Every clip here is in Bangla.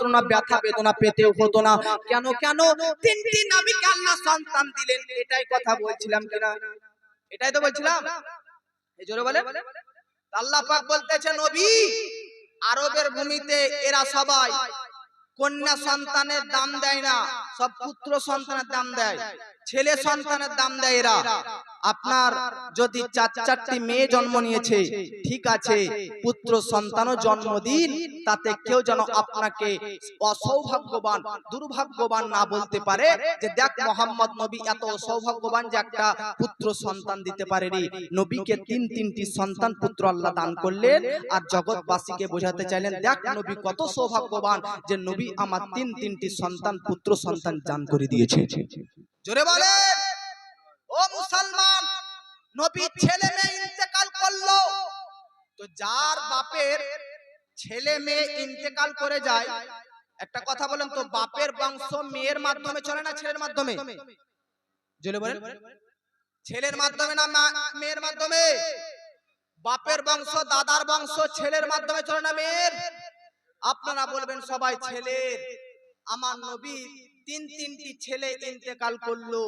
যন্ত্রণা ব্যথা বেদনা পেতেও হতো না। কেন কেন তিনটি নবীকে আল্লাহ সন্তান দিলেন, এটাই কথা বলছিলাম কিনা? এটাই তো বলছিলাম। এই জোরে বলে আল্লাহ পাক বলতেছে নবী আরবের ভূমিতে এরা সবাই কন্যা সন্তানের দাম দেয় না, সব পুত্র সন্তানের দাম দেয়, ছেলে সন্তানের দাম দেয় এরা। আপনার যদি চারটি মেয়ে জন্ম নিয়েছে ঠিক আছে, পুত্র সন্তানও জন্ম দিন, তাতে কেউ যেন আপনাকে অসৌভাগ্যবান দুর্ভাগ্যবান না বলতে পারে যে দেখ মোহাম্মদ নবী এত সৌভাগ্যবান যে একটা পুত্র সন্তান দিতে পারেনি। নবীকে তিনটি সন্তান পুত্র আল্লাহ দান করলেন, আর জগৎবাসীকে বোঝাতে চাইলেন দেখ নবী কত সৌভাগ্যবান যে নবী আমার তিনটি সন্তান পুত্র সন্তান দান করে দিয়েছে। জোরে বলে ও মুসলমান, নবী ছেলে মেয়ে ইন্তেকাল করলো, তো যার বাপের ছেলে মেয়ে ইন্তেকাল করে যায়, একটা কথা বলেন তো, বাপের বংশ মেয়ের মাধ্যমে চলে না ছেলের মাধ্যমে? জোরে বলেন, ছেলের মাধ্যমে না মেয়ের মাধ্যমে? বাপের বংশ দাদার বংশ ছেলের মাধ্যমে চলে না মেয়ের? আপনারা বলবেন সবাই ছেলের। আমার নবী তিনটি ছেলে ইন্তেকাল করলো,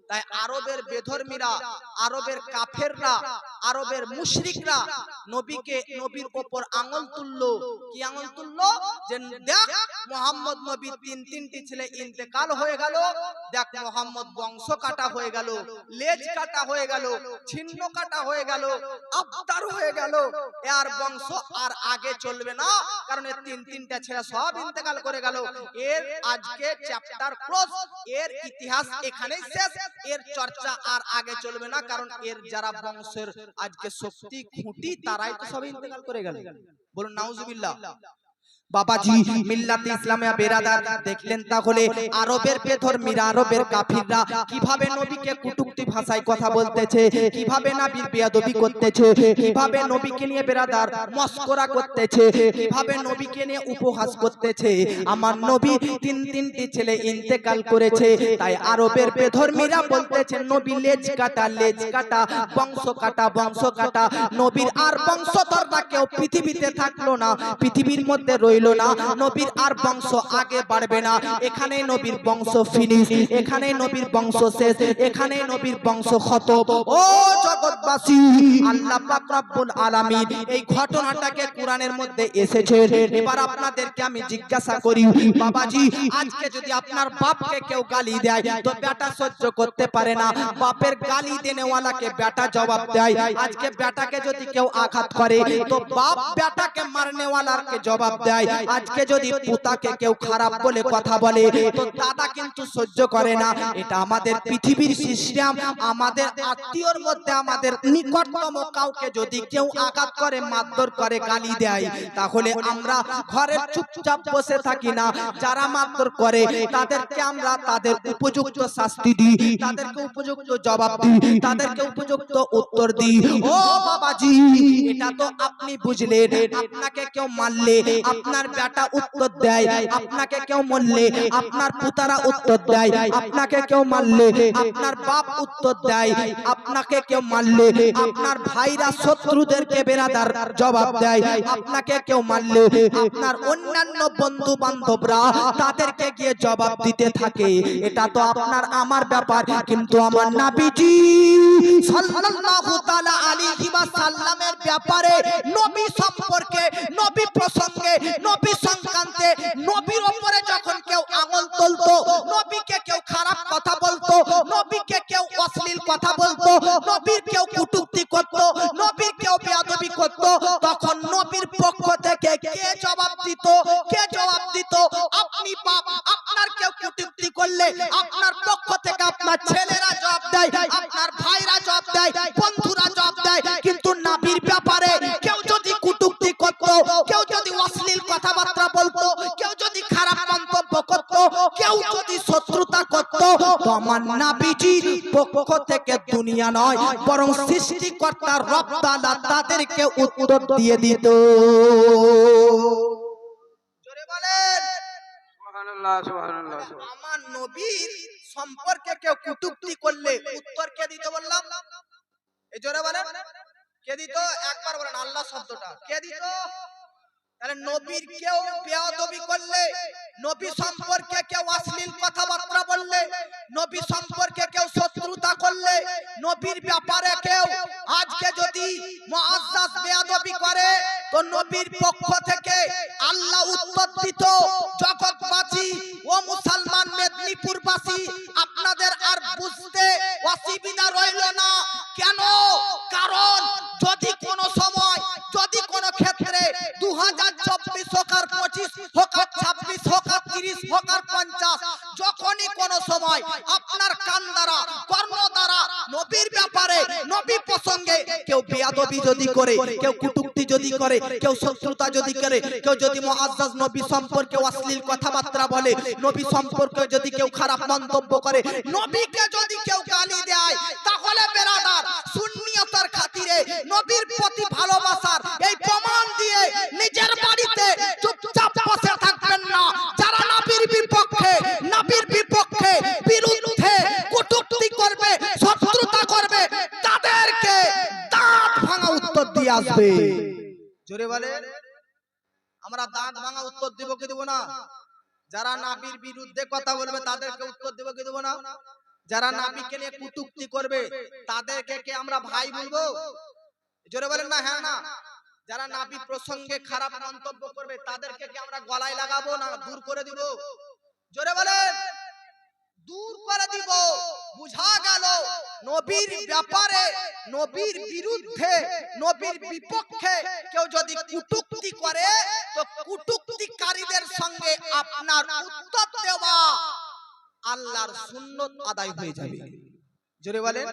তাই আরবের বেধর্মীরা, আরবের কাফেররা, আরবের মুশরিকরা নবীর উপর আঙ্গুল তুললো। কি আঙ্গুল তুললো? যে দেখ মুহাম্মদ নবী তিনটি ছেলে ইন্তেকাল হয়ে গেল, দেখ মুহাম্মদ বংশ কাটা হয়ে গেল, লেজ কাটা হয়ে গেল, ছিন্ন কাটা হয়ে গেল, আবতার হয়ে গেল, এর বংশ আর আগে চলবে না, কারণ এর তিনটা ছেলে সব ইন্তেকাল করে গেল। এর আজকে চ্যাপ্টার ক্লোজ, এর ইতিহাস এখানেই শেষ, এর চর্চা আর আগে চলবে না, কারণ এর যারা বংশের আজকে শক্তি খুঁটি তারাই তো সব ইন্তেকাল করে গেল। বলুন নাউজুবিল্লাহ। বাবাজি মিল্লাতে ইসলামিয়া বেরাদার, দেখলেন তাহলে আরবের বেধর্মীরা, আরবের কাফিররা কিভাবে নবীকে কটূক্তি ভাষায় কথা বলতেছে, কিভাবে নবীর বেয়াদবি করতেছে, কিভাবে নবীকে নিয়ে বেরাদার মস্করা করতেছে, কিভাবে নবীকে নিয়ে উপহাস করতেছে। আমার নবী তিনটি ছেলে ইন্তেকাল করেছে, তাই আরবের বেধর্মীরা বলতেছে নবী লেজ কাটা, লেজ কাটা, বংশ কাটা, বংশ কাটা। নবীর আর বংশধর না কেউ পৃথিবীতে থাকলো না, পৃথিবীর মধ্যে রইল না, নবীর আর বংশ আগে বাড়বে না, এখানে নবীর বংশ ফিনিশ, এখানে নবীর বংশ শেষ, এখানে নবীর বংশ খতম। ও জগৎবাসী, আল্লাহ পাক রব্বুল আলামিন এই ঘটনাটাকে কোরআনের মধ্যে এসেছে। এবার আপনাদেরকে আমি জিজ্ঞাসা করি বাবাজি, আজকে যদি আপনার বাপকে কেউ গালি দেয় তো বেটা সহ্য করতে পারে না, বাপের গালি দেনেওয়ালাকে বেটা জবাব দেয়। আজকে বেটাকে যদি কেউ আঘাত করে তো বাপ বেটাকে মারনেওয়ালাকে জবাব দেয়। আজকে যদি পুতাকে কেউ খারাপ বলে কথা বলে তো দাদা কিন্তু সহ্য করে না। এটা আমাদের পৃথিবীর সিস্টেম। আমাদের আত্মীয়র মধ্যে আমাদের নিকটতম কাউকে যদি কেউ আঘাত করে, মারধর করে, গালি দেয়, তাহলে আমরা ঘরে চুপচাপ বসে থাকি না। যারা মারধর করে তাদেরকে আমরা তাদের উপযুক্ত শাস্তি দিই, তাদেরকে উপযুক্ত জবাব দিই, তাদেরকে উপযুক্ত উত্তর দিই। ও বাবাজি, এটা তো আপনি বুঝলেন। আপনাকে কেউ মারলে আপনার বেটা উত্তর দেয়, আপনাকে কেউ মারলে আপনার পুতারা উত্তর দেয়, আপনাকে কেউ মারলে আপনার বাপ উত্তর দেয়, আপনাকে কেউ মারলে আপনার ভাইরা শত্রুদেরকে বেরাদার জবাব দেয়, আপনাকে কেউ মারলে আপনার অন্যান্য বন্ধু বান্ধবরা তাদেরকে গিয়ে জবাব দিতে থাকে। এটা তো আপনার আমার ব্যাপার, কিন্তু আমার নবীজি সাল্লাল্লাহু তাআলা আলাইহি ওয়াসাল্লামের ব্যাপারে, নবী সম্পর্কে, নবী প্রসঙ্গে, নবী সংক্রান্তে, নবীর উপরে যখন কেউ আঙুল তুলতো, নবীকে কেউ খারাপ কথা বলতো, নবীকে কেউ অশ্লীল কথা বলতো, নবীর কেউ কটূক্তি করতো, নবীর কেউ বেয়াদবি করতো, তখন নবীর পক্ষ থেকে কে জবাব দিত? কে জবাব দিত? আপনি বাপ, আপনার কেউ কটূক্তি করলে আপনার পক্ষ থেকে আপনার ছেলেরা জবাব দেয়, আপনার ভাইরা জবাব দেয়, বন্ধুরা জবাব দেয়। কিন্তু নবীর ব্যাপারে কেউ যদি কটূক্তি করতো, কেউ যদি অশ্লীল কথাবার্তা বলতো, কেউ যদি খারাপ মন্তব্য করতো, কেউ যদি শত্রুতা করতো, তো আমার নবীজির পক্ষ থেকে দুনিয়া নয় বরং সৃষ্টিকর্তা রব তাআলা তাদেরকে উত্তর দিয়ে দিত। জোরে বলেন সুবহানাল্লাহ, সুবহানাল্লাহ। আমার নবীর সম্পর্কে কেউ কটূক্তি করলে উত্তর কে দিত বললাম? এই জোরে বলেন কে দিত? একবার বলেন আল্লাহ শব্দটা কে দিত? তাহলে নবীর কেউ বেয়াদবি করলে নবী সম্পর্কে কেউ অশ্লীল কথাবার্তা বললে, নবী সম্পর্কে কেউ শত্রুতা করলে, নবীর ব্যাপারে কেউ আজকে যদি মুআজ্জাজ বেয়াদবি করে, তো নবীর পক্ষ থেকে আল্লাহ উত্তর দিত, জগৎবাসী ও মুসলমান মেদিনীপুরবাসী আপনাদের আর বুঝতে অসুবিধা রইল না। কেন? কারণ যদি কোনো সময়, যদি কোনো ক্ষেত্রে 2024 হোক আর 25 হোক আর 26 হোক আর 30 হোক আর 50, যখনই কোনো সময় আপনার কান দ্বারা, কর্ম দ্বারা নবীর ব্যাপারে, নবী প্রসঙ্গে কেউ বেয়াদবি যদি করে, কেউ কুটুক্তি যদি করে, কেউ শত্রুতা যদি করে, কেউ যদি মুআজ্জাজ নবী সম্পর্কে অশ্লীল কথাবার্তা বলে, নবী সম্পর্কে যদি কেউ খারাপ মন্তব্য করে, নবীকে যদি কেউ গালি দেয়, তাহলে বেরাদার সুন্নিয়তের খাতিরে নবীর প্রতি ভালোবাসার এই প্রমাণ দিয়ে নিজের বাড়িতে চুপচাপ বসে থাকবেন না। যারা নবীর বিপক্ষে, নবীর বিপক্ষে, বিরুদ্ধে কটূক্তি করবে, শত্রুতা করবে, তাদেরকে দাঁত ভাঙা উত্তর দিয়ে আসবে। জোরে বলে, আমরা দাঁত ভাঙা উত্তর দিব কি দেব না? যারা নবীর বিরুদ্ধে কথা বলবে তাদেরকে উত্তর দেব কি দেব না? যারা নবীকে নিয়ে কটূক্তি করবে তাদেরকে কি আমরা ভাই বলবো? জোরে বলেন না হ্যাঁ না? যারা নবী প্রসঙ্গে খারাপ মন্তব্য করবে তাদেরকে কি আমরা গলায় লাগাবো না দূর করে দিব? জোরে বলেন, দূর করে দিব। বুঝা গেল নবীর ব্যাপারে, নবীর বিরুদ্ধে, নবীর বিপক্ষে কেউ যদি কটূক্তি করে, তো কটূক্তিকারীদের সঙ্গে আপনার উত্তর দেওয়া আল্লাহর সুন্নত আদায় হয়ে যাবে। জোরে বলেন,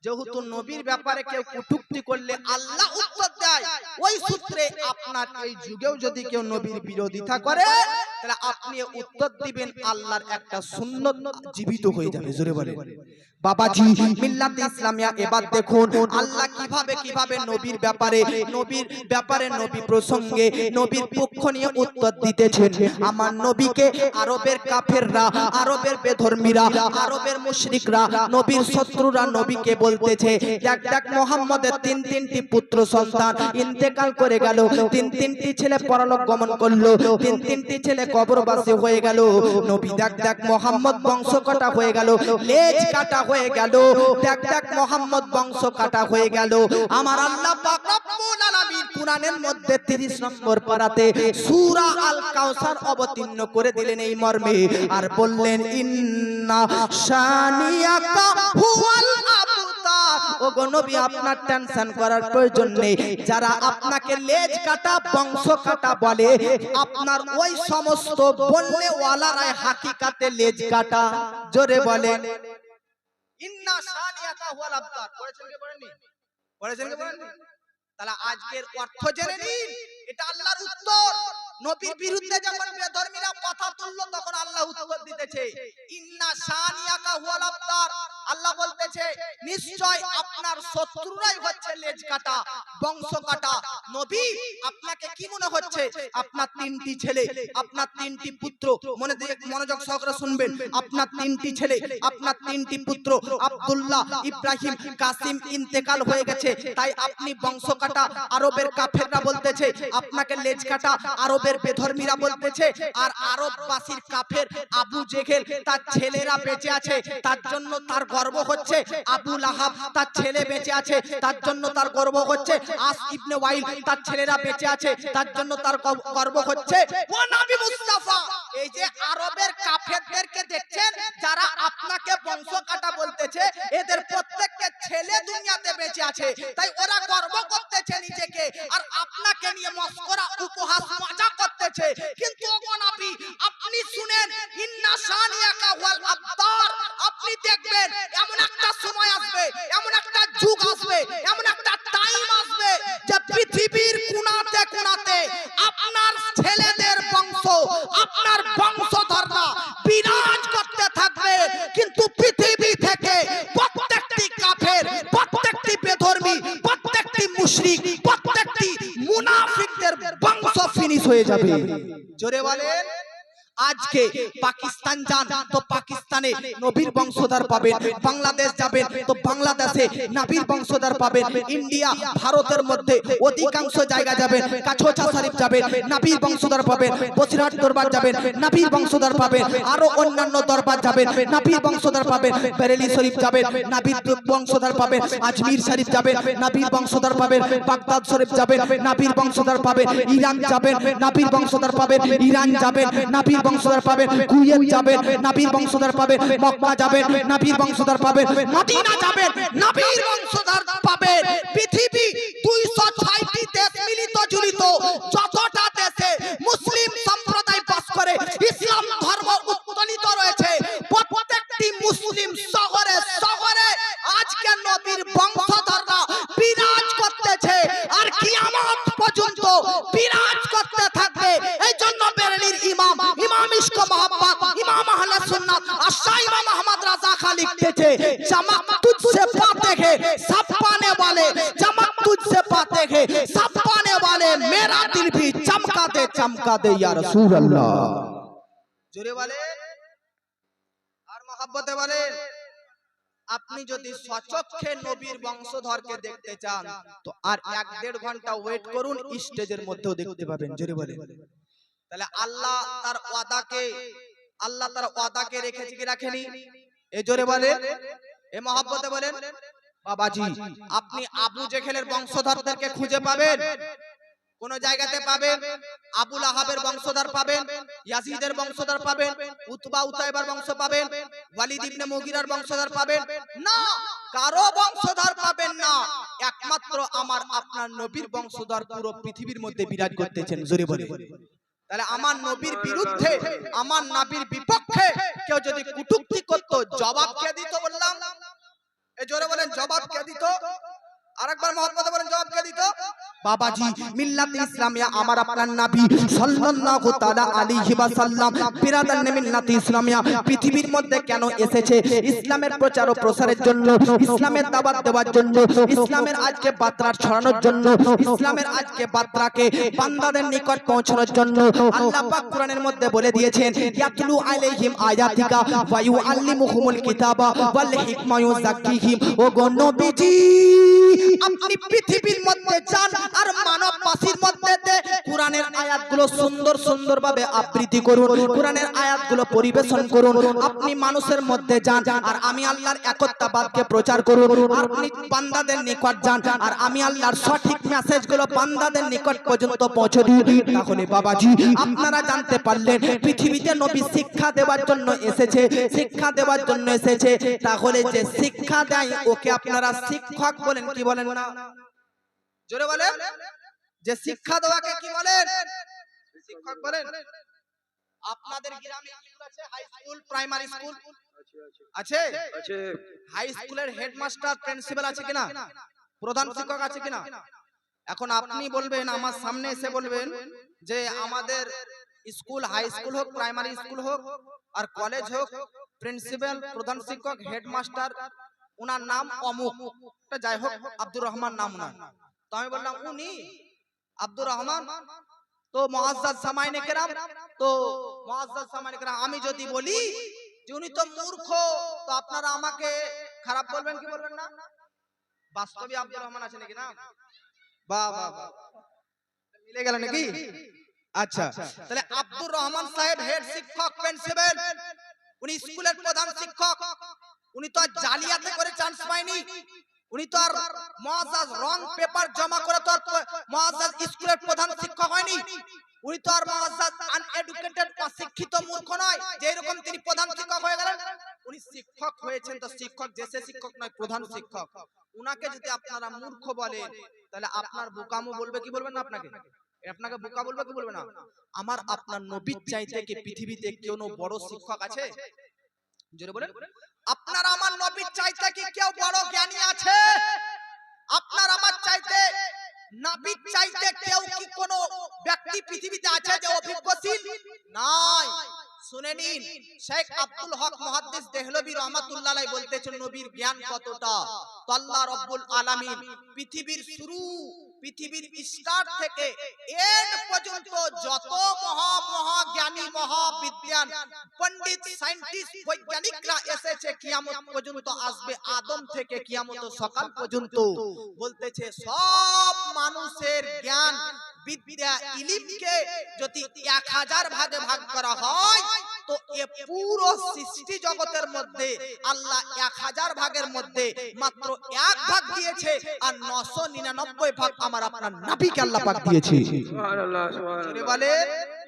যেহেতু নবীর ব্যাপারে কেউ কটূক্তি করলে আল্লাহ উত্তর দেয়, ওই সূত্রে আপনার এই যুগেও যদি কেউ নবীর বিরোধিতা করে, তাহলে আপনি উত্তর দিবেন, আল্লাহর একটা সুন্নত জীবিত হয়ে যাবে। জোরে বলেন বাবাজি, মিল্লাতে ইসলামিয়া এবার দেখুন আল্লাহ কিভাবে কিভাবে নবীর ব্যাপারে, নবীর ব্যাপারে, নবী প্রসঙ্গে, নবীর পক্ষ নিয়ে উত্তর দিতেছেন। আমার নবীকে আরবের কাফেররা, আরবের বেধর্মীরা, আরবের মুশরিকরা, নবীর শত্রুরা নবীকে বলতেছে, দেখ দেখ মুহাম্মদের তিনটি পুত্র সন্তান ইন্তেকাল করে গেল, তিনটি ছেলে পরলোক গমন করলো, তিনটি ছেলে কবরবাসী হয়ে গেল। নবী দেখ দেখ মুহাম্মদ বংশ কাটা হয়ে গেল, লেজ কাটা হয়ে গেল, দেখ দেখ মুহাম্মদ বংশ কাটা হয়ে গেল। আমার আল্লাহ পাক রব্বুল আলামিন কুরআনের মধ্যে 30 নম্বর পারাতে সূরা আল কাউসার অবতীর্ণ করে দিলেন এই মর্মে, আর বললেন, ইন্না শানিয়াকা হুয়াল আবতার। ওগো নবী, আপনার টেনশন করার প্রয়োজন নেই। যারা আপনাকে লেজ কাটা, বংশ কাটা বলে, আপনার ওই সমস্ত বললে ওয়ালারাই হাকিকাতে লেজ কাটা। জোরে বলেন, ইন্না শানিয়াকা হুয়াল আবতার। পড়েছেন কি পড়েননি? পড়েছেন কি পড়েননি? তাহলে আজকের অর্থ জেনে নিন, এটা আল্লাহর উত্তর। নবীর বিরুদ্ধে যখন বেধর্মীরা কথা তুললো, তখন আল্লাহ উত্তর দিতেছে, ইন্না শানিয়াকা হুয়াল আবতার। আল্লাহ বলতেছে, নিশ্চয় আপনার শত্রুরাই হচ্ছে লেজ কাটা, বংশ কাটা। নবী, আপনাকে কি মনে হচ্ছে? আপনার 3টি ছেলে, আপনার 3টি পুত্র, মনোযোগ সহকারে শুনবেন, আপনার 3টি ছেলে, আপনার 3টি পুত্র আব্দুল্লাহ, ইব্রাহিম, কাসিম ইন্তেকাল হয়ে গেছে, তাই আপনি বংশ কাটা। আরবের কাফেররা বলতেছে আপনাকে লেজ কাটা, আরবের বেধর্মীরা বলতেছে। আর আরববাসীর কাফের আবু জেহেল, তার ছেলেরা বেঁচে আছে, তার জন্য তার গর্ব হচ্ছে। আবু লাহাব, তার ছেলে বেঁচে আছে, তার জন্য তার গর্ব হচ্ছে। আস ইবনে ওয়াইল, তার ছেলেরা বেঁচে আছে, তার জন্য তার গর্ব হচ্ছে। ও নবী মুস্তাফা, এই যে আরবের কাফেরদেরকে দেখছেন, যারা আপনাকে বংশ কাটা বলতেছে, এদের প্রত্যেককে ছেলে দুনিয়াতে বেঁচে আছে, তাই ওরা গর্ব করতেছে নিজেকে, আর আপনাকে নিয়ে মস্করা, উপহাস, মজা করতেছে। কিন্তু ওগো নবী, আপনি শুনেন, ইন্না শানিয়াকা হুয়াল আবতার। আপনি দেখবেন এমন একটা সময় আসবে, এমন একটা যুগ আসবে, এমন একটা টাইম আসবে, যে পৃথিবীর কোণাতে কোণাতে আপনার ছেলেদের বংশ, আপনার বংশধররা বিরাজ করতে থাকবে। কিন্তু পৃথিবী থেকে প্রত্যেকটি কাফের, প্রত্যেকটি বেধর্মী, প্রত্যেকটি মুশরিক, প্রত্যেকটি মুনাফিকদের বংশ ফিনিশ হয়ে যাবে। জোরে বলেন, আজকে পাকিস্তান যান তো পাকিস্তানে নবীর বংশধর পাবেন, বাংলাদেশ যাবেন তো বাংলাদেশে নবীর বংশধর পাবেন, ইন্ডিয়া ভারতের মধ্যে অধিকাংশ জায়গা যাবেন, কাছোছা শরীফ যাবেন নবীর বংশধর পাবেন, বসিরহাট দরবার যাবেন নবীর বংশধর পাবেন, আরো অন্যান্য দরবার যাবেন নবীর বংশধর পাবেন, বেরেলি শরীফ যাবেন নবীর বংশধর পাবেন, আজমির শরীফ যাবেন নবীর বংশধর পাবেন, বাগদাদ শরীফ যাবেন নবীর বংশধর পাবেন, ইরান যাবেন নবীর বংশধর পাবেন, ইরান যাবেন নবীর বংশধর পাবেন, কুয়েত যাবেন নবীর বংশধর পাবেন, মক্কা যাবেন নবীর বংশধর পাবেন, মদিনা যাবেন নবীর বংশধর পাবেন। পৃথিবী 206টি দেশ মিলিত জুড়িত যতটা দেশে মুসলিম সম্প্রদায় বাস করে, ইসলাম ধর্ম উত্তোলিত রয়েছে, প্রত্যেকটি মুসলিম শহরে শহরে আজকে নবীর বংশধররা বিরাজ করতেছে আর কিয়ামত পর্যন্ত বিরাজ করতে থাকবে। এই জন্য বেরেলির ইমাম ইশক মোহাম্মদ ইমাম আহলে সুন্নাত আশা ইমাম আহমদ রাজা খা লিখতেছে, চমক তুঝসে পাতে হে সব পানে वाले, चमक तुझसे पाते हैं सब पाने वाले, मेरा दिल भी चमका दे या रसूल अल्लाह। জোরে বলে আর মহব্বতে বলে। আপনি যদি সচক্ষে নবীর বংশধরকে দেখতে চান তো আর 1-1.5 ঘন্টা ওয়েট করুন, স্টেজের মধ্যেও দেখতে পাবেন। জোরে বলে। তাহলে আল্লাহ তার ওয়াদাকে রেখেছে কি রাখেনি? এই জোরে বলে, এ মহব্বতে বলেন। বাবাজি আপনি আবু জেহেলের বংশধরদেরকে খুঁজে পাবেন, কোন জায়গাতে পাবেন? আবু লাহাবের বংশধর পাবেন, ইয়াজিদের বংশধর পাবেন, উতবা উতাইবার বংশ পাবেন, ওয়ালিদ ইবনে মুগিরার বংশধর পাবেন না, কারো বংশধর পাবেন না। একমাত্র আমার আপনার নবীর বংশধর পুরো পৃথিবীর মধ্যে বিরাজ করতেছেন। জোরে বলে। তাহলে আমার নবীর বিরুদ্ধে, আমার নবীর বিপক্ষে কেউ যদি কটূক্তি করত, জবাব কে দিত? বললাম এই জোরে বলেন, জবাব কে দিত? আরেকবার মহব্বতে বলেন, জবাব কে দিত? বাবাজি মিল্লাতে ইসলামিয়া আমার আপনার নবী সাল্লাল্লাহু তাআলা আলাইহি ওয়াসাল্লাম বিরাদান মিল্লাতে ইসলামিয়া পৃথিবীর মধ্যে কেন এসেছে? ইসলামের প্রচার ও প্রসারের জন্য, ইসলামের দাওয়াত দেওয়ার জন্য, ইসলামের আজকে বার্তা ছড়ানোর জন্য, ইসলামের আজকে বার্তাকে বান্দাদের নিকট পৌঁছানোর জন্য। আল্লাহ পাক কোরআনের মধ্যে বলে দিয়েছেন, ইয়াতলু আলাইহিম আয়াতিকা ওয়া ইউআল্লিমুহুমুল কিতাবা ওয়াল হিকমা ওয়াযাক্কিহিম। ও গো নবীজি আপনি পৃথিবীর মধ্যে যান আর মানববাসীর মধ্যে কোরআনের আয়াতগুলো সুন্দর সুন্দর ভাবে আবৃত্তি করুন, কোরআনের আয়াতগুলো পরিবেশন করুন। আপনি মানুষের মধ্যে যান আর আমি আল্লাহর একত্ববাদকে প্রচার করুন। আপনি বান্দাদের নিকট যান আর আমি আল্লাহর সঠিক মেসেজগুলো বান্দাদের নিকট পর্যন্ত পৌঁছে দিই। তাহলে বাবাজি আপনারা জানতে পারলেন পৃথিবীতে নবী শিক্ষা দেওয়ার জন্য এসেছে, শিক্ষা দেওয়ার জন্য এসেছে। তাহলে যে শিক্ষা দেয় ওকে আপনারা শিক্ষক বলেন কি বলেন না? জোরে বলেন। যে শিক্ষা দেওয়াকে কি বলেন? শিক্ষক বলেন। আপনাদের গ্রামে স্কুল আছে, হাই স্কুল, প্রাইমারি স্কুল আছে? আছে। হাই স্কুলের হেডমাস্টার, প্রিন্সিপাল আছে কিনা? প্রধান শিক্ষক আছে কিনা? এখন আপনি বলবেন, আমার সামনে এসে বলবেন যে আমাদের স্কুল, হাই স্কুল হোক, প্রাইমারি স্কুল হোক আর কলেজ হোক, প্রিন্সিপাল, প্রধান শিক্ষক, হেডমাস্টার উনার নাম অমুক, যাই হোক আব্দুর রহমান নাম উনার। তো আমি বললাম উনি আব্দুর রহমান, তো মুআজ্জাজ সামাইনে কেরাম, তো মুআজ্জাজ সামাইনে কেরাম আমি যদি বলি যে উনি তো মূর্খ, তো আপনারা আমাকে খারাপ বলবেন কি বলবেন না? বাস্তবে আব্দুর রহমান আছে নাকি না? বাহ বাহ বাহ, মিলে গেল নাকি? আচ্ছা, তাহলে আব্দুর রহমান সাহেব হেড শিক্ষক, প্রিন্সিপাল, উনি স্কুলের প্রধান শিক্ষক। উনি তো আর জালিয়াতি করে চান্স পায়নি, উনি তো আর মুআজ্জাজ রং পেপার জমা করে তো আর মুআজ্জাজ স্কুলের প্রধান শিক্ষক হয়নি। উনি তো আর মুআজ্জাজ আনএডুকেটেড, অশিক্ষিত মূর্খ নয় যে এরকম তিনি প্রধান শিক্ষক হয়ে গেলেন। উনি শিক্ষক হয়েছেন তো শিক্ষক, দেশে শিক্ষক নয়, প্রধান শিক্ষক। উনাকে যদি আপনারা মূর্খ বলেন তাহলে আপনার বোকামো বলবে কি বলবেন না? আপনাকে বোকা বলবে কি বলবে না? আমার আপনার নবীর চাইতে কি পৃথিবীতে কেউ বড় শিক্ষক আছে? জোরে বলেন। আপনার আমার নবীর চাইতে কি কেউ বড় জ্ঞানী আছে? আপনার আমার চাইতে, নবীর চাইতে কেউ কি কোন ব্যক্তি পৃথিবীতে আছে যে অভিজ্ঞশীল? নাই। শুনে নিন, শেখ আব্দুল হক মুহাদ্দিস দেহলভী রাহমাতুল্লাহ আলাইহি বলতেছেন নবীর জ্ঞান কতটা। তো আল্লাহ রাব্বুল আলামিন পৃথিবীর শুরু, পৃথিবীর স্টার্ট থেকে এন্ড পর্যন্ত যত মহা জ্ঞানী মহাবিজ্ঞান পণ্ডিত সায়েন্টিস্ট বৈজ্ঞানিকরা এসেছে কিয়ামত পর্যন্ত আসবে, আদম থেকে কিয়ামত সকাল পর্যন্ত, বলতেছে সব মানুষের জ্ঞান বিদ্যা ইলমকে যদি 1000 ভাগে ভাগ করা হয় তো এ পুরো সৃষ্টি জগতের মধ্যে আল্লাহ 1000 ভাগের মধ্যে মাত্র 1 ভাগ দিয়েছে, আর 999 ভাগ আমার আপনার নবীকে আল্লাহ পাক দিয়েছে। সুবহানাল্লাহ সুবহানাল্লাহ। জোরে বলে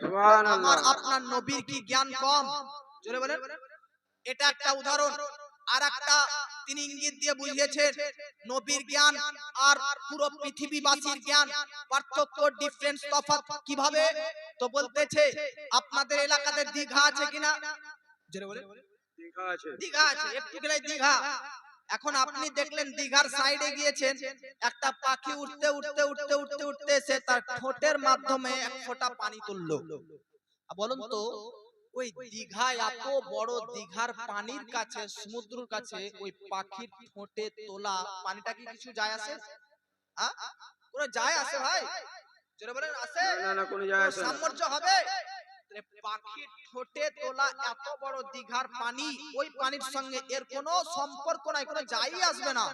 সুবহানাল্লাহ। আমার আপনার নবীর কি জ্ঞান কম? জোরে বলেন। এটা একটা উদাহরণ। আর একটা তিনি ইঙ্গিত দিয়ে বুঝিয়েছেন নবীর জ্ঞান আর পুরো পৃথিবীবাসীর জ্ঞান পার্থক্য, ডিফারেন্স, তফাৎ কিভাবে। তো বলতেছে আপনাদের এলাকাতে দীঘা আছে কিনা? জোরে বলেন। দীঘা আছে। দীঘা আছে, একটু গেলে দীঘা। এখন আপনি দেখলেন দীঘার সাইডে গিয়েছেন, একটা পাখি উঠতে উঠতে উঠতে উঠতে উঠতে এসে তার ঠোঁটের মাধ্যমে এক ফোঁটা পানি তুললো। বলুন তো ওই দীঘা, এত বড় দীঘার পানির কাছে, সমুদ্রের কাছে ওই পাখির ঠোঁটে তোলা পানিটা কি কিছু যায় আসে? কোনো যায় আসে ভাই? জোরে বলেন আসে? না না, কোনো যায় আসে না। সামর্থ্য হবে? পাখির ঠোঁটে তোলা এত বড় দীঘার পানি, ওই পানির সঙ্গে এর কোনো সম্পর্ক নাই, কোনো যাই আসবে না।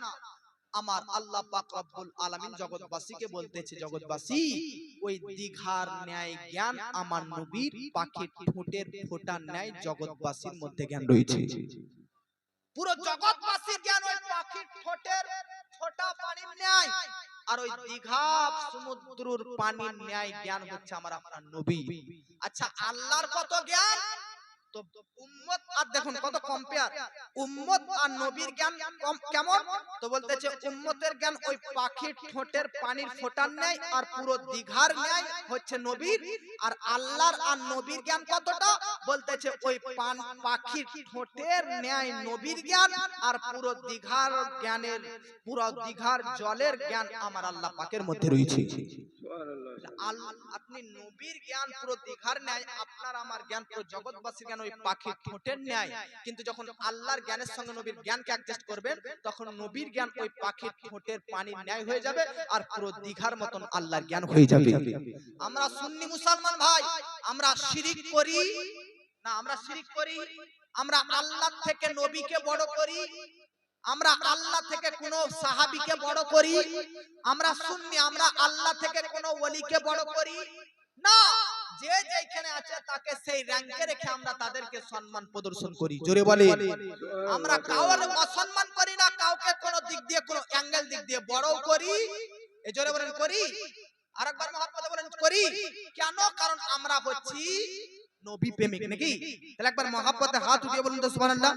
আমার আল্লাহ পাক রব্বুল আলামিন জগৎবাসীকে বলতেছে, জগৎবাসী ওই দীঘার ন্যায় জ্ঞান আমার নবীর পাখির ঠোঁটের ফোঁটার ন্যায় জগৎবাসীর মধ্যে জ্ঞান রয়েছে। পুরো জগৎবাসীর জ্ঞান ওই পাখির ঠোঁটের ফোঁটা পানির ন্যায়, আর ওই দীঘা সমুদ্রের পানির ন্যায় জ্ঞান হচ্ছে আমার আপনার নবী। আচ্ছা আল্লাহর কত জ্ঞান, তো উম্মত আর দেখুন কত কম্পেয়ার, উম্মত আর নবীর জ্ঞান কেমন? তো বলতেছে উম্মতের জ্ঞান ওই পাখির ঠোঁটের পানির ফোঁটার ন্যায় আর পুরো দীঘার ন্যায় হচ্ছে নবীর। আর আল্লাহর আর নবীর জ্ঞান কতটা? বলতেছে ওই পাখির ঠোঁটের ন্যায় নবীর জ্ঞান, আর পুরো দীঘার জ্ঞানের, পুরো দীঘার জলের জ্ঞান আমার আল্লাহ পাকের মধ্যে রয়েছে। আপনি নবীর জ্ঞান পুরো দীঘার ন্যায়, আপনার আমার জ্ঞান পুরো জগৎবাসীর জ্ঞান ওই পাখির ঠোঁটের ন্যায়। কিন্তু যখন আল্লাহর জ্ঞানের সঙ্গে নবীর জ্ঞানকে অ্যাডজাস্ট করবেন, তখন নবীর জ্ঞান ওই পাখির ঠোঁটের পানির ন্যায় হয়ে যাবে, আর পুরো দীঘার মতন আল্লাহর জ্ঞান হয়ে যাবে। আমরা সুন্নি মুসলমান ভাই, আমরা শিরিক করি না? আমরা শিরিক করি, আমরা আল্লাহ থেকে নবীকে বড় করি, আমরা আল্লাহ থেকে কোন সাহাবীকে বড় করি, আমরা সুন্নি, আমরা আল্লাহ থেকে কোন ওলিকে বড় করি না। যে যেখানে আছে তাকে সেই র‍্যাঙ্কে রেখে আমরা তাদেরকে সম্মান প্রদর্শন করি। জোরে বলে আমরা কাউকে অসম্মান করি না, কাউকে কোন দিক দিয়ে, কোন অ্যাঙ্গেল দিক দিয়ে বড় করি। এই জোরে বলেন করি। আরেকবার মহব্বতে বলেন করি। কেন? কারণ আমরা হচ্ছি নবী প্রেমিক, নাকি? তাহলে একবার মহব্বতে হাত উঠিয়ে বলুন তো সুবহানাল্লাহ।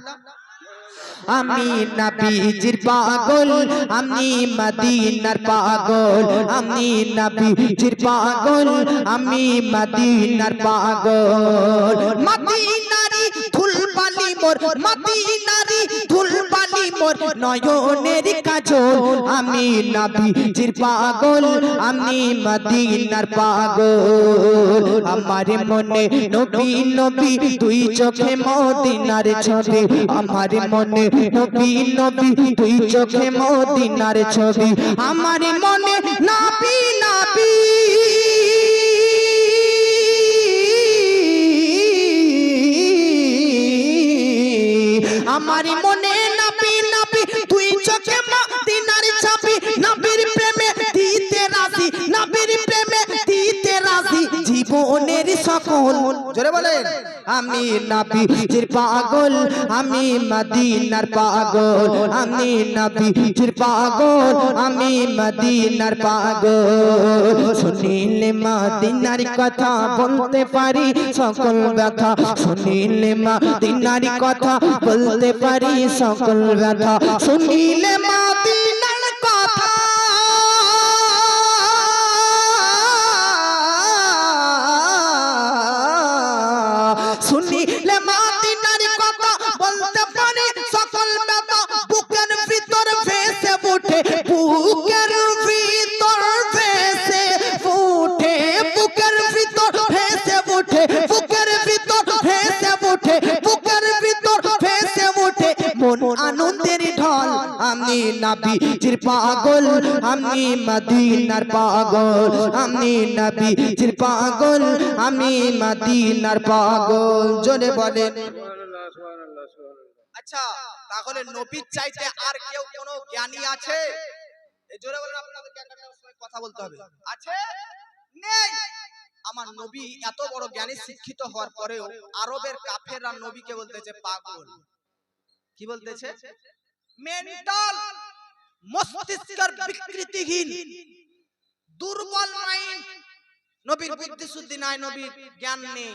আমি নবীজির পাগল, আমি মদিনার পাগল, আমি নবীজির পাগল, আমি মদিনার পাগল। মদিনারি ধুলবালি মোর, মদিনারি ধুলবালি মোর নয়নের কাজল। আমি নবীজির পাগল, আমি মদিনার পাগল। আমার মনে নবী নবী দুই চোখে মদিনার ছবি, আমার মনে নবী নবী দুই চোখে মদিনার ছবি। আমার মনে নবী নবী, আমার মনে নবী নবী দুই চোখে মদিনার ছবি। নবীর প্রেমে দিতে রাজি, নবীর প্রেমে দিতে রাজি জীবনের সকল। জোরে বলেন আমি নবীজির পাগল, আমি মদিনার পাগল, আমি নবীজির পাগল, আমি মদিনার পাগল। শুনিলে মদিনার কথা বলতে পারি সকল ব্যথা, শুনিলে মদিনার কথা বলতে পারি সকল ব্যথা, শুনিলে মদিনার কথা শুনিলে মদিনার কথা বলতে পারি সকল ব্যথা। বুকের ভিতর ভেসে ওঠে, বুকের ভিতর ভেসে ওঠে, বুকের ভিতর ভেসে ওঠে, বুকের ভিতর ভেসে ওঠে, বুকের ভিতর ভেসে ওঠে মন আনন্দের ঢল। আমি নবীজির পাগল, আমি মদিনার পাগল, আমি নবীজির পাগল, আমি মদিনার পাগল। জোরে বলেন। সুবহানাল্লাহ, সুবহানাল্লাহ, সুবহানাল্লাহ। আচ্ছা, তাহলে নবীর চাইতে আর কেউ কোনো জ্ঞানী আছে? এই জোরে বলেন, আপনাদেরকে একটা সময় কথা বলতে হবে। আছে? নেই। আমার নবী এত বড় জ্ঞানী শিক্ষিত হওয়ার পরেও আরবের কাফেররা নবীকে বলতেছে পাগল। কি বলতেছে? মেন্টাল, মস্তিষ্কের বিকৃতিহীন, দুর্বল মাইন্ড। নবীর বুদ্ধি শুদ্ধি নাই, নবীর জ্ঞান নেই।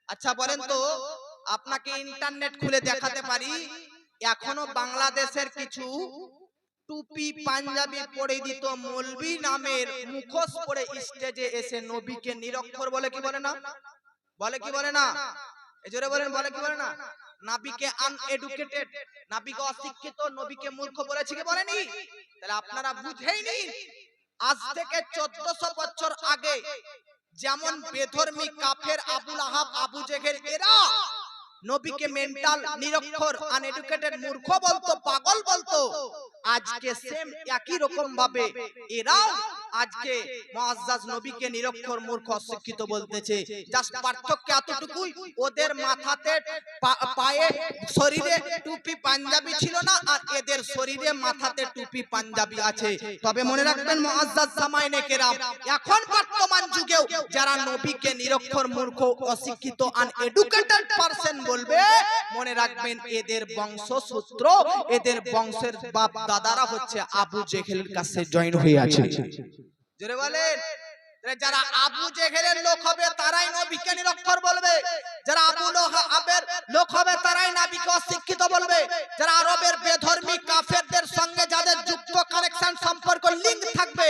আচ্ছা বলেন তো, আপনাকে ইন্টারনেট খুলে দেখাতে পারি এখনো বাংলাদেশের কিছু টুপি পাঞ্জাবি পরে দিত মৌলবি নামের মুখোশ পরে স্টেজে এসে নবীকে নিরক্ষর বলে কি বলে না? বলে কি বলে না? এই জোরে বলেন, বলে কি বলে না? নবীকে আনএডুকেটেড, নবীকে অশিক্ষিত, নবীকে মূর্খ বলেছে কি বলেনি? তাহলে আপনারা বুঝেই নিন, আজ থেকে 1400 বছর আগে যেমন বেধর্মী কাফের আবু লাহাব, আবু জেহেল এরা নবীকে মেন্টাল, নিরক্ষর, আনএডুকেটেড, মূর্খ বলতো, পাগল বলতো, আজকে সেম একই রকম ভাবে এরাও আজকে মুআজ্জাজ নবীকে নিরক্ষর, মূর্খ, অশিক্ষিত বলতেছে। জাস্ট পার্থক্য এতটুকুই, ওদের মাথাতে পায়ে শরীরে টুপি পাঞ্জাবি ছিল না, আর এদের শরীরে মাথাতে টুপি পাঞ্জাবি আছে। তবে মনে রাখবেন মুআজ্জাজ জামাইনে কেরাম, এখন বর্তমান যুগেও যারা নবীকে নিরক্ষর, মূর্খ, অশিক্ষিত, আনএডুকেটেড পারসন বলবে, মনে রাখবেন এদের বংশসূত্র, এদের বংশের বাপ দাদারা হচ্ছে আবু জেহেলের কাছে জয়েন হয়ে আছে। জোরে বলেন। যারা আবু জেহেলের লোক হবে তারাই নবীকে নিরক্ষর বলবে, যারা আবু লাহাবের লোক হবে তারাই নবীকে অশিক্ষিত বলবে, যারা আরবের বেধর্মী কাফেরদের সঙ্গে যাদের যুক্ত কানেকশন, সম্পর্ক, লিংক থাকবে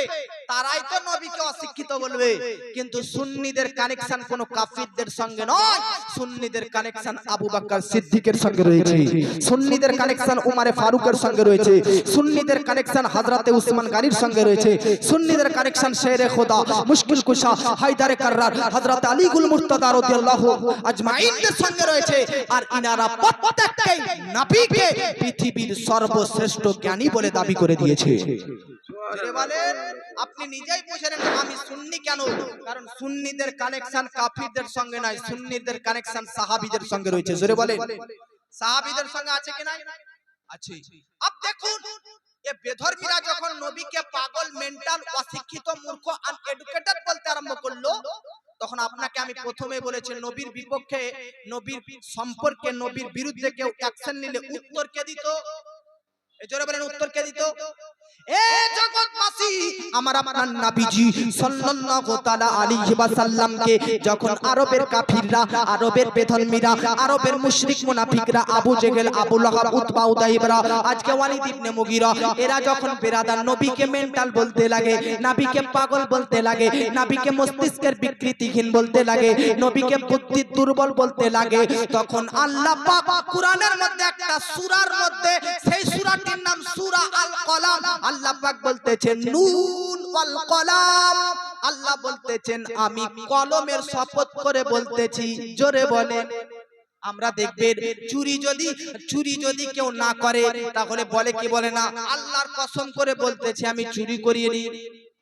তারাই তো নবীকে অশিক্ষিত বলবে। কিন্তু সুন্নিদের কানেকশন কোনো কাফিরদের সঙ্গে নয়, সুন্নিদের কানেকশন আবু বকর সিদ্দিকের সঙ্গে রয়েছে, সুন্নিদের কানেকশন উমরে ফারুকের সঙ্গে রয়েছে, সুন্নিদের কানেকশন হযরতে উসমান গনির সঙ্গে রয়েছে, সুন্নিদের কানেকশন শেরে খোদা, মুশকিল কুশা, হায়দারে কাররার, হযরত আলী গুল মুর্তদা রাদিয়াল্লাহু আজমাইনদের সঙ্গে রয়েছে। আর ইনারা প্রত্যেককেই নবীকে পৃথিবীর সর্বশ্রেষ্ঠ জ্ঞানী বলে দাবি করে দিয়েছে। জোরে বলেন। আপনি নিজেই বুঝে নেন আমি সুন্নি কেন, কারণ সুন্নিদের কানেকশন কাফিরদের সঙ্গে নয়, সুন্নিদের কানেকশন সাহাবীদের সঙ্গে রয়েছে। জোরে বলেন। সাহাবীদের সঙ্গে আছে কি নাই? আছে। আপ দেখুন, এ বেধর্মীরা যখন নবীকে পাগল, মেন্টাল, অশিক্ষিত, মূর্খ, আনএডুকেটেড বলতে আরম্ভ করলো, তখন আপনাকে আমি প্রথমে বলেছি নবীর বিপক্ষে, নবীর সম্পর্কে, নবীর বিরুদ্ধে কেউ অ্যাকশন নিলে উত্তর কে দিত? এই জোরে বলেন, উত্তর কে দিত? এ জগৎবাসী, আমার আপনার নবীজি সাল্লাল্লাহু তাআলা আলাইহি ওয়াসাল্লামকে যখন আরবের কাফিররা, আরবের বেধর্মীরা, আরবের মুশরিক মুনাফিকরা, আবু জেহেল, আবু লাহাব, উতবা, উতাইবা, আজকে ওয়ালিদ ইবনে মুগীরা, এরা যখন বেরাদার নবীকে মেন্টাল বলতে লাগে, নবীকে পাগল বলতে লাগে, নবীকে মস্তিষ্কের বিকৃতিহীন বলতে লাগে, নবীকে বুদ্ধি দুর্বল বলতে লাগে, তখন আল্লাহ পাক কুরআনের মধ্যে একটা সূরার মধ্যে, সেই সূরাটির নাম সূরা আল কলাম, আল্লাহ পাক বলতেছেন নুন ওয়াল কলাম, আল্লাহ বলতেছেন আমি কলমের শপথ করে বলতেছি। জোরে বলেন। আমরা দেখবেন চুরি যদি কেউ না করে তাহলে বলে কি বলে না, আল্লাহর কসম করে বলতেছি আমি চুরি করিয়ে নি,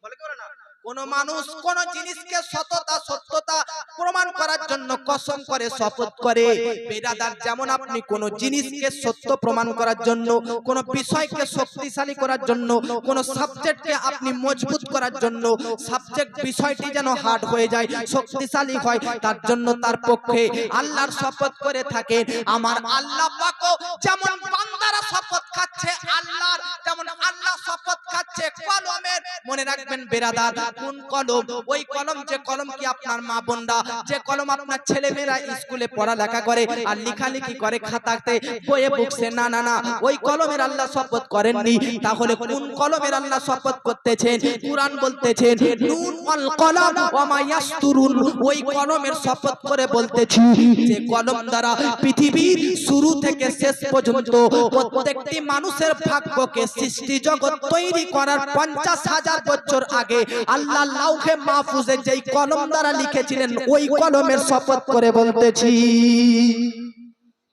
বলে কি বলে না? কোন মানুষ কোন জিনিসকে সত্যতা প্রমাণ করার জন্য কসম করে, শপথ করে। বেরাদার, যেমন আপনি কোন জিনিসকে সত্য প্রমাণ করার জন্য, কোন বিষয়কে শক্তিশালী করার জন্য, কোন সাবজেক্টকে আপনি মজবুত করার জন্য, সাবজেক্ট বিষয়টি যেন হার্ড হয়ে যায়, শক্তিশালী হয়, তার জন্য তার পক্ষে আল্লাহর শপথ করে থাকে। আমার আল্লাহ পাকও যেমন বান্দারা শপথ খাচ্ছে আল্লাহর, যেমন আল্লাহ শপথ খাচ্ছে কলমের। মনে রাখবেন বেরাদার, কোন কলম? ওই কলম, যে কলম কি আপনার মা বোনরা, যে কলম আপনার ছেলেমেয়েরা স্কুলে পড়ালেখা করে আর লেখালেখি করে খাতাতে, বইয়ে বুকসে, না না না, ওই কলমের আল্লাহ শপথ করেননি। তাহলে কোন কলমের আল্লাহ শপথ করতেছেন? কুরআন বলতেছেন নুন ওয়াল কলাম ওয়া মা ইয়াসতুরুন, ওই কলমের শপথ করে বলতেছি যে কলম দ্বারা পৃথিবীর শুরু থেকে শেষ পর্যন্ত প্রত্যেকটি মানুষের ভাগ্যকে সৃষ্টি জগৎ তৈরি করার 50,000 বছর আগে আল্লাহ লাউহে মাহফুজে যেই কলম দ্বারা লিখেছিলেন, ওই কলমের শপথ করে বলতেছি।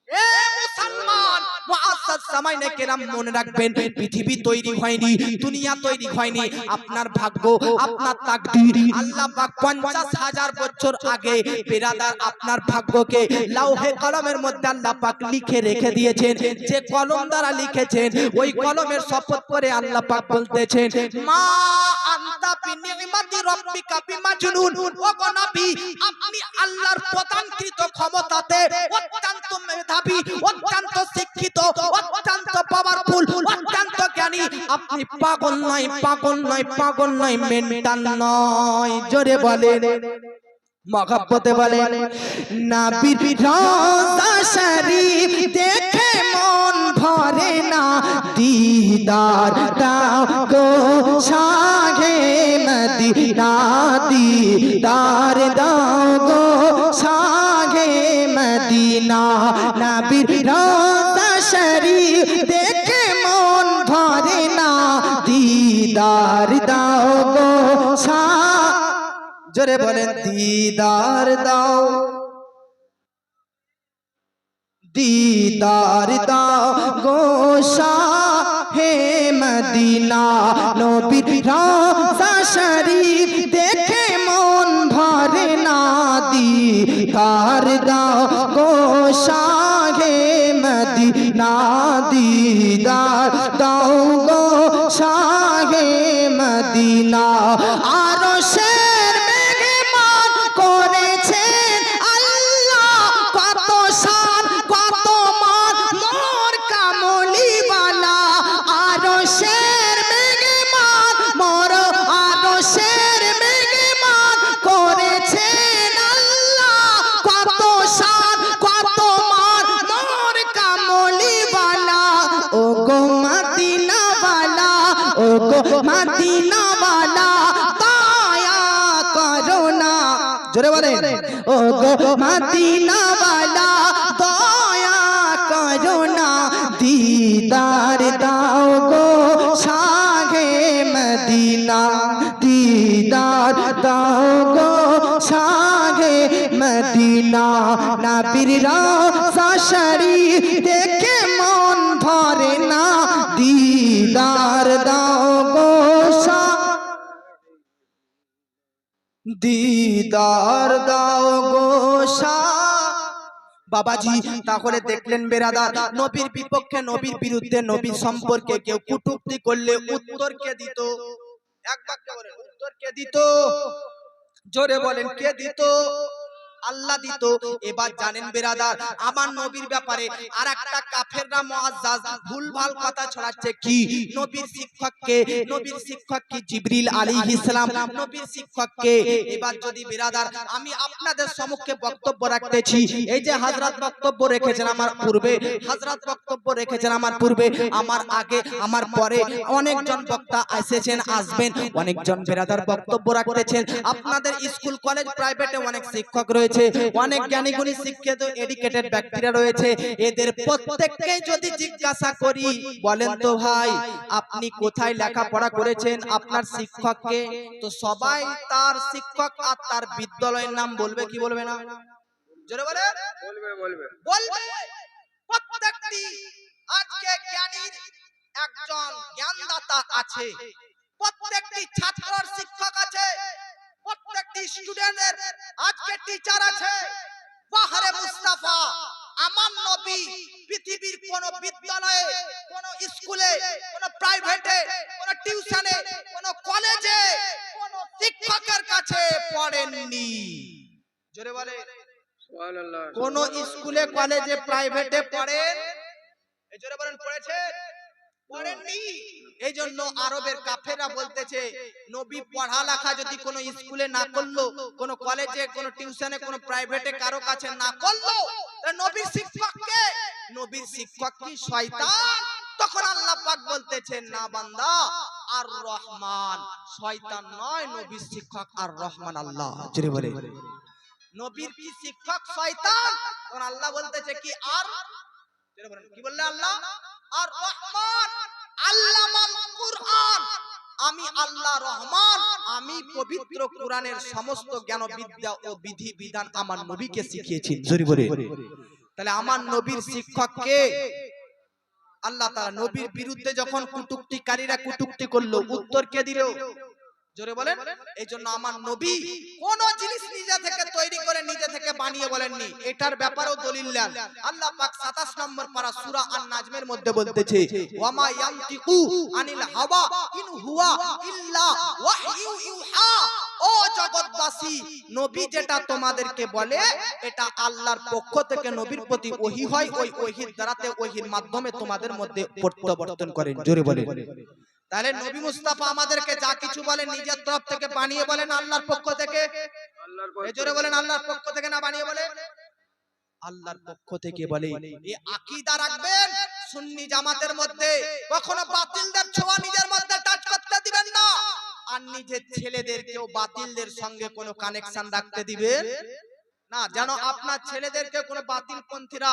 এ মুসলমান মুআজ্জাজ সামাইনে কেরাম মনে রাখবেন, পৃথিবী তৈরি হয়নি, দুনিয়া তৈরি হয়নি, আপনার ভাগ্য, আপনার তাকদীর আল্লাহ পাক 50,000 বছর আগে বিরাদার আপনার ভাগ্যকে লাউহে কলমের মধ্যে আল্লাহ পাক লিখে রেখে দিয়েছেন। যে কলম দ্বারা লিখেছেন ওই কলমের শপথ করে আল্লাহ পাক বলতেছেন, মা আনতা বিনিমাতি রাব্বিকা বিমাজনুন। ও গো নবী, আপনি আল্লাহর প্রদানকৃত ক্ষমতাতে অত্যন্ত মেধাবী, অত্যন্ত শিক্ষিত, অত্যন্ত পাওয়ারফুল, অত্যন্ত জ্ঞানী। আপনি পাগল নয়, পাগল নয়, পাগল নয়, মেন্টাল নয়। জোরে বলেন, মহব্বতে বলেন। নবীর রওজা শরীফ দেখে মন ভরে না, দিদার দাও গো শাহে মদিনা, দিদার দাও গো শাহে মদিনা। নবীর রওজা শরীফ দেখে মন ভরে না, দিদার দাও গো শাহ। জোরে বলেন, দিদার দাও, দিদার দাও গো শাহে মদিনা। নবীর রওজা শরীফ দেখে মন ভরে না, দিদার দাও গো শাহে মদিনা, দিদার দাও গো শাহে মদিনা। আরশের মেহমান করেছেন আল্লাহ, কত শান কত মান মোর কামলিওয়ালা। আরশের মেহমান মোর, আরশের মেহমান করেছেন আল্লাহ, কত শান কত মান মোর কামলিওয়ালা। ও গো মদিনাওয়ালা, ও গো মদিনাওয়ালা, দয়া করো না। জোরে বলেন, ও গো মদিনাওয়ালা, দয়া করো না, দিদার দাও গো শাহে মদিনা, দিদার দাও গো শাহে মদিনা। নবীর রওজা শরীফ দেখে মন ভরে না, দিদার দাও গো শাহ, দিদার দাও গো শাহ। বাবাজি, তাহলে দেখলেন বেরাদার, নবীর বিপক্ষে, নবীর বিরুদ্ধে, নবীর সম্পর্কে কেউ কটূক্তি করলে উত্তর কে দিত? এক বাক্যে বলেন, উত্তর কে দিত? জোরে বলেন, কে দিত? আল্লাহ দিত। এবার জানেন বেরাদার, আমার নবীর ব্যাপারে আরেকটা কাফেররা মুআজ্জাজ ভুলভাল কথা ছড়াচ্ছে। কি? নবীর শিক্ষককে, নবীর শিক্ষক কি জিবরিল আলাইহিস সালাম, নবীর শিক্ষককে। এবার যদি বেরাদার আমি আপনাদের সম্মুখে বক্তব্য রাখতেছি, এই যে হযরত বক্তব্য রেখেছেন আমার পূর্বে, হযরত বক্তব্য রেখেছেন আমার পূর্বে, আমার আগে, আমার পরে অনেকজন বক্তা এসেছেন, আসবেন, অনেকজন বেরাদার বক্তব্য রাখতেছেন। আপনাদের স্কুল কলেজ প্রাইভেটে অনেক শিক্ষক রয়েছে, অনেক জ্ঞানী গুণী শিক্ষিত এডুকেটেড ব্যক্তিরা রয়েছে। এদের প্রত্যেককে যদি জিজ্ঞাসা করি, বলেন তো ভাই আপনি কোথায় লেখাপড়া করেছেন, আপনার শিক্ষককে, তো সবাই তার শিক্ষক আর তার বিদ্যালয়ের নাম বলবে কি বলবে না? জোরে বলে বলবে বলবে বলবে। প্রত্যেকটি আজকে জ্ঞানীর একজন জ্ঞানদাতা আছে, প্রত্যেকটি ছাত্রর শিক্ষক আছে, প্রত্যেকটি স্টুডেন্টের আজকে টিচার আছে। বাহরে মুস্তাফা আমার নবী পৃথিবীর কোন বিদ্যালয়ে, কোন স্কুলে, কোন প্রাইভেটে, কোন টিউশনে, কোন কলেজে, কোন শিক্ষকের কাছে পড়েননি। জোরে বলে, সুবহানাল্লাহ। কোন স্কুলে, কলেজে, প্রাইভেটে পড়েন? এই জোরে বলেন, পড়েছেন? পড়েননি। এই জন্য আরবের কাফেররা বলতেছে, নবী পড়ালেখা যদি কোনো স্কুলে না করলো, কোনো কলেজে, কোনো টিউশনে, কোনো প্রাইভেটে কারো কাছে না করলো, নবীর শিক্ষককে, নবীর শিক্ষক কি শয়তান? তখন আল্লাহ পাক বলতেছেন, না বান্দা, আর রহমান শয়তান নয়, নবীর শিক্ষক আর রহমান আল্লাহ। জোরে বলে, নবীর কি শিক্ষক শয়তান? তখন আল্লাহ বলতেছে কি, আর কি বললে আল্লাহ? আর রহমান আল্লামাল কুরআন, আমি আল্লাহ রহমান, আমি পবিত্র কোরআনের সমস্ত জ্ঞান বিদ্যা ও বিধি বিধান আমার নবীকে শিখিয়েছি। জোরে বলে, তাহলে আমার নবীর শিক্ষক কে? আল্লাহ তাআলা। নবীর বিরুদ্ধে যখন কটূক্তিকারীরা কটূক্তি করলো, উত্তর কে দিল? জোরে বলেন। এই জন্য আমার নবী কোন জিনিস নিজে থেকে তৈরি করে নিজে থেকে বানিয়ে বলেননি, এটার ব্যাপারেও দলিল দেন। আল্লাহ পাক 27 নম্বর পারা সূরা আন-নাজমের মধ্যে বলতেছে, ওয়ামা ইয়ানতিকু আনিল হাওয়া ইন হুয়া ইল্লা ওয়াহয়ু ইউহা। ও জগৎবাসী, নবী যেটা তোমাদেরকে বলে এটা আল্লাহর পক্ষ থেকে নবীর প্রতি ওহী হয়, ওই ওহীর দ্বারাতে ওহীর মাধ্যমে তোমাদের মধ্যে প্রত্যাবর্তন করেন। জোরে বলেন। তাহলে নবী মুস্তাফা আমাদেরকে যা কিছু বলেন নিজের তরফ থেকে বানিয়ে বলেন আল্লাহর পক্ষ থেকে? আল্লাহর এই জোরে বলেন, আল্লাহর পক্ষ থেকে না বানিয়ে বলে? আল্লাহর পক্ষ থেকে বলে। এই আকীদা রাখবেন সুন্নি জামাতের মধ্যে, কখনো বাতিলদের ছোঁয়া নিজের মধ্যে টাচ করতে দিবেন না, আর নিজের ছেলেদেরকেও বাতিলদের সঙ্গে কোনো কানেকশন রাখতে দিবেন না, যেন আপনার ছেলেদেরকে কোনো বাতিল পন্থীরা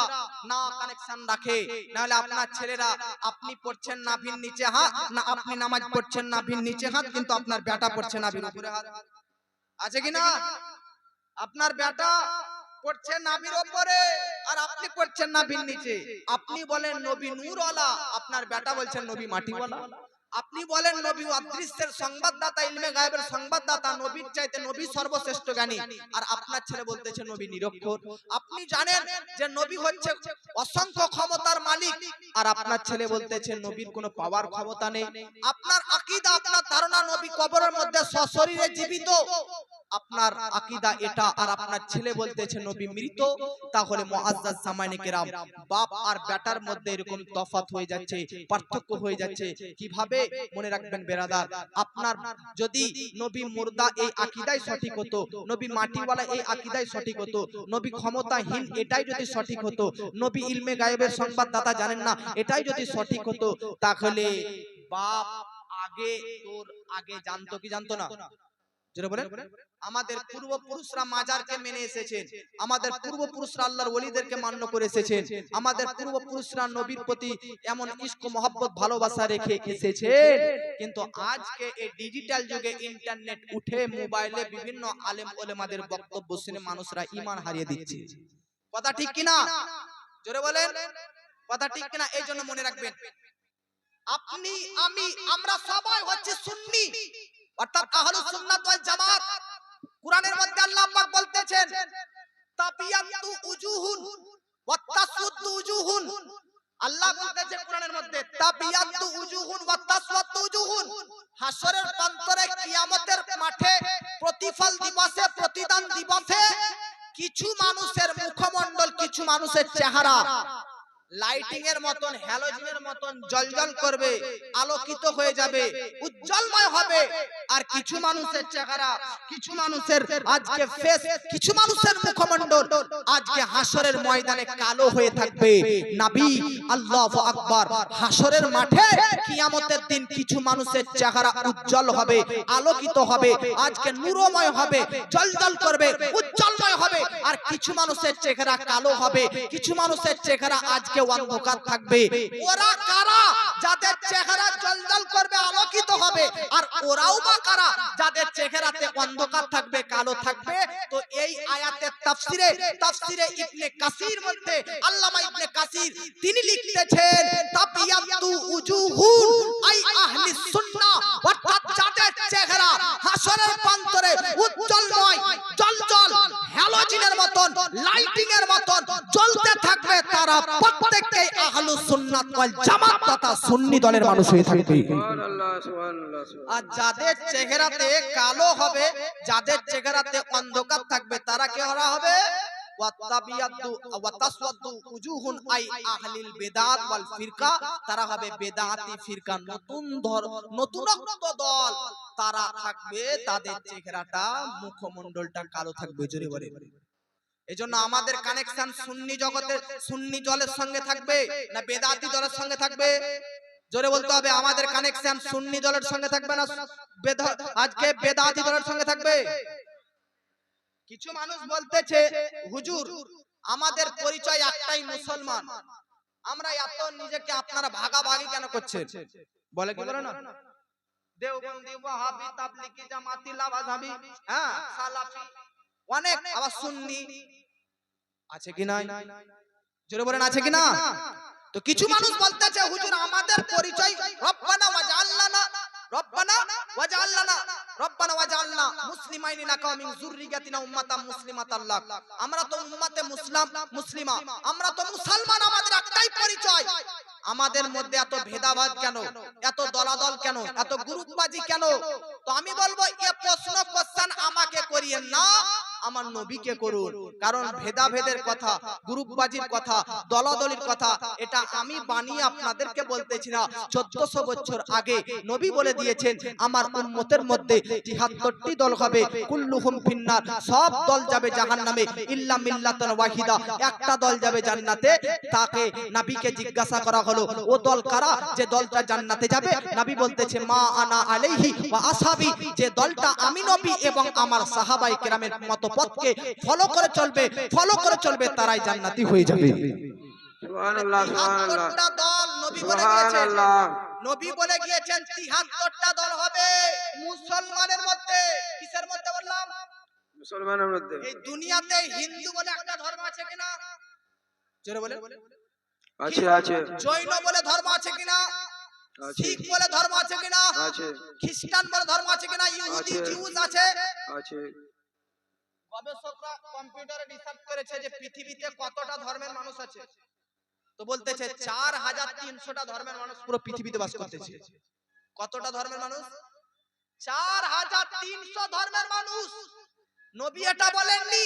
না কানেকশন রাখে। নাহলে আপনার ছেলেরা, আপনি পড়ছেন নাভির নিচে হাত, না আপনি নামাজ পড়ছেন নাভির নিচে হাত, কিন্তু আপনার বেটা পড়ছে নাভির উপরে হাত। আছে কি না? আপনার বেটা পড়ছে নাভির উপরে আর আপনি পড়ছেন নাভির নিচে। আপনি বলেন নবী নূরওয়ালা, আপনার বেটা বলছেন নবী মাটিওয়ালা। আপনি বলেন নবী অদৃশ্যের সংবাদদাতা, ইলমে গায়েবের সংবাদদাতা, নবীর চাইতে নবী সর্বশ্রেষ্ঠ জ্ঞানী, আর আপনার ছেলে বলতেছে নবী নিরক্ষর। আপনি জানেন যে নবী হচ্ছে অসংখ্য ক্ষমতার মালিক, আর আপনার ছেলে বলতেছে নবীর কোনো পাওয়ার ক্ষমতা নেই। আপনার আকীদা, আপনার ধারণা নবী কবরের মধ্যে সশরীরে জীবিত, আপনার আকীদা এটা, আর আপনার ছেলে বলতেছে নবী মৃত। তাহলে মুআজ্জাজ সামাইনে কেরাম, বাপ আর বেটার মধ্যে এরকম তফাৎ হয়ে যাচ্ছে, পার্থক্য হয়ে যাচ্ছে। কিভাবে মনে রাখবেন বেরাদার, আপনার যদি নবী মুর্দা এই আকীদাই সঠিক হতো, নবী মাটিওয়ালা এই আকীদাই সঠিক হতো, নবী ক্ষমতাহীন এটাই যদি সঠিক হতো, নবী ইলমে গায়েবের সংবাদদাতা জানেন না এটাই যদি সঠিক হতো, তাহলে বাপ আগে তোর আগে জানতো কি জানতো না? যেটা বলেন, আমাদের পূর্বপুরুষরা মাজারকে মেনে এসেছেন, আমাদের পূর্বপুরুষরা আল্লাহর ওলিদেরকে মান্য করে এসেছেন, আমাদের পূর্বপুরুষরা নবীর প্রতি এমন ইশক মহব্বত ভালোবাসা রেখে এসেছেন। কিন্তু আজকে এই ডিজিটাল যুগে ইন্টারনেট উঠে মোবাইলে বিভিন্ন আলেম ওলেমাদের বক্তব্য শুনে মানুষরা ঈমান হারিয়ে দিচ্ছে। কথা ঠিক কিনা? জোরে বলেন, কথা ঠিক কিনা? এই জন্য মনে রাখবেন, আপনি আমি আমরা সবাই হচ্ছে সুন্নি, অর্থাৎ আহলুস সুন্নাত ওয়াল জামাত। কুরআনের মধ্যে আল্লাহ পাক বলতেছেন, তাবিয়াতু উজুহুন ওয়া তাসওয়াতু উজুহুন। আল্লাহ বলতেছে কুরআনের মধ্যে, তাবিয়াতু উজুহুন ওয়া তাসওয়াতু উজুহুন। হাসরের প্রান্তরে কিয়ামতের মাঠে প্রতিফল দিবসে, প্রতিদান দিবসে কিছু মানুষের মুখমণ্ডল, কিছু মানুষের চেহারা লাইটিং এর মতন, হ্যালোজেনের মতন জলজল করবে, আলোকিত হয়ে যাবে, উজ্জ্বলময় হবে। আর কিছু মানুষের চেহারা, কিছু মানুষের আজকে ফেস, কিছু মানুষের মুখমণ্ডল আজকে হাসরের ময়দানে কালো হয়ে থাকবে। নবী, আল্লাহু আকবার, হাসরের মাঠে কিয়ামতের দিন কিছু মানুষের চেহারা উজ্জ্বল হবে, আলোকিত হবে, আজকে নূরময় হবে, জলজল করবে, উজ্জ্বলময় হবে। আর কিছু মানুষের চেহারা কালো হবে, কিছু মানুষের চেহারা আজকে অন্ধকার থাকবে। ওরা কারা? যাদের চেহারা জলজল করবে, আলোকিত হবে। আর ওরাও বা কারা? যাদের চেহারাতে অন্ধকার থাকবে, কালো থাকবে। তো এই আয়াতের তাফসিরে ইবনে কাসির মধ্যে আল্লামা ইবনে কাসির তিনি লিখতেছেন, তাবিয়াতু উজুহুন আই আহলিস সুন্নাহ, অর্থাৎ যাদের চেহারা হাসরের প্রান্তরে উজ্জ্বলময়, জলজল হ্যালোজেনের মতন, লাইটিং এর মতন জ্বলতে থাকবে, তারা প্রত্যেককেই আহলুস সুন্নাত ওয়াল জামাত তথা সুন্নি দলের মানুষ হয়ে থাকবে। সুবহানাল্লাহ, সুবহানাল্লাহ। আর যাদের চেহারাতে কালো হবে, যাদের চেহারাতে অন্ধকার থাকবে, তারা কে হরা হবে? ওয়াতাবিয়াতু ওয়া তাসওয়াতু উজুহুন আই আহলিল বিদআত ওয়াল ফিরকা, তারা হবে বেদাতি ফিরকা, নতুনত্ব দল। তারা থাকবে, তাদের চেহারাটা, মুখমণ্ডলটা কালো থাকবে। জোরে বলে। এজন্য আমাদের কানেকশন সুন্নি জগতের, সুন্নি দলের সঙ্গে থাকবে না বেদাতি দলের সঙ্গে থাকবে? জোরে বলতে হবে। আমাদের কানেকশন সুন্নি দলের সঙ্গে থাকবে না আজকে বেদাতি দলের সঙ্গে থাকবে? কিছু মানুষ বলতেছে, হুজুর আমাদের পরিচয় একটাই, মুসলমান। আমরা এত নিজেকে আপনারা ভাগাভাগি কেন করছেন? বলে কি বলে না, দেওবন্দি, ওয়াহাবি, তাবলিগি, জামাতি, লাওয়াজহাবি, হ্যাঁ সালাফি, অনেক, আবার সুন্নি আছে কি নাই? জোরে বলেন আছে কি না? তো কিছু মানুষ বলতেছে হুজুর আমাদের পরিচয় রব্বানা ওয়াজআলনা রব্বানা ওয়াজআলনা রব্বানা ওয়াজআলনা মুসলিমাইন লাকা মিন যুররিয়াতিনা উম্মাতাম মুসলিমাতাল লাক। আমরা তো উম্মতে মুসলিমা, আমরা তো মুসলমান, আমাদের একটাই পরিচয়। আমাদের মধ্যে এত ভেদাভেদ কেন, এত দলাদল কেন, এত গ্রুপবাজি কেন? তো আমি বলবো এই কোশ্চেন আমাকে করিয়েন না, আমার নবীকে করুন। কারণ ভেদাভেদের কথা, গ্রুপবাজির কথা, দলাদলির কথা এটা আমি বানিয়ে আপনাদেরকে বলতেছি না। 1400 বছর আগে নবী বলে দিয়েছেন আমার উম্মতের মধ্যে 73টি দল হবে, কুল্লুহুম ফিন্নার, সব দল যাবে জাহান্নামে ইল্লা মিল্লাতান ওয়াহিদা, একটা দল যাবে জান্নাতে। তাকে নবীকে জিজ্ঞাসা করা হলো ও দল কারা যে দলটা জান্নাতে যাবে? নবী বলতেছে মা আনা আলাইহি ওয়া আসহাবি, যে দলটা আমি নবী এবং আমার সাহাবায়ে কেরামের মত পথকে ফলো করে চলবে তারাই জান্নাতি হয়ে যাবে। সুবহানাল্লাহ, সুবহানাল্লাহ, 73টা দল নবী বলে গিয়েছেন। সুবহানাল্লাহ। নবী বলে গিয়েছেন 73টা দল হবে মুসলমানের মধ্যে। কিসের মধ্যে বললাম? মুসলমানের মধ্যে এই দুনিয়াতে হিন্দু বলে একটা ধর্ম আছে কিনা? জোরে বলেন। আছে, আছে, জৈন বলে ধর্ম আছে কিনা? আছে, শিখ বলে ধর্ম আছে কিনা? আছে, খ্রিস্টান বলে ধর্ম আছে কিনা? ইহুদি আছে। জিউস আছে। আছে। গবেষকরা কম্পিউটারে রিসার্চ করেছে যে পৃথিবীতে কতটা ধর্মের মানুষ আছে। তো বলতেছে 4300টা ধর্মের মানুষ পুরো পৃথিবীতে বাস করতেছে। কতটা ধর্মের মানুষ? 4300 ধর্মের মানুষ। নবী এটা বলেননি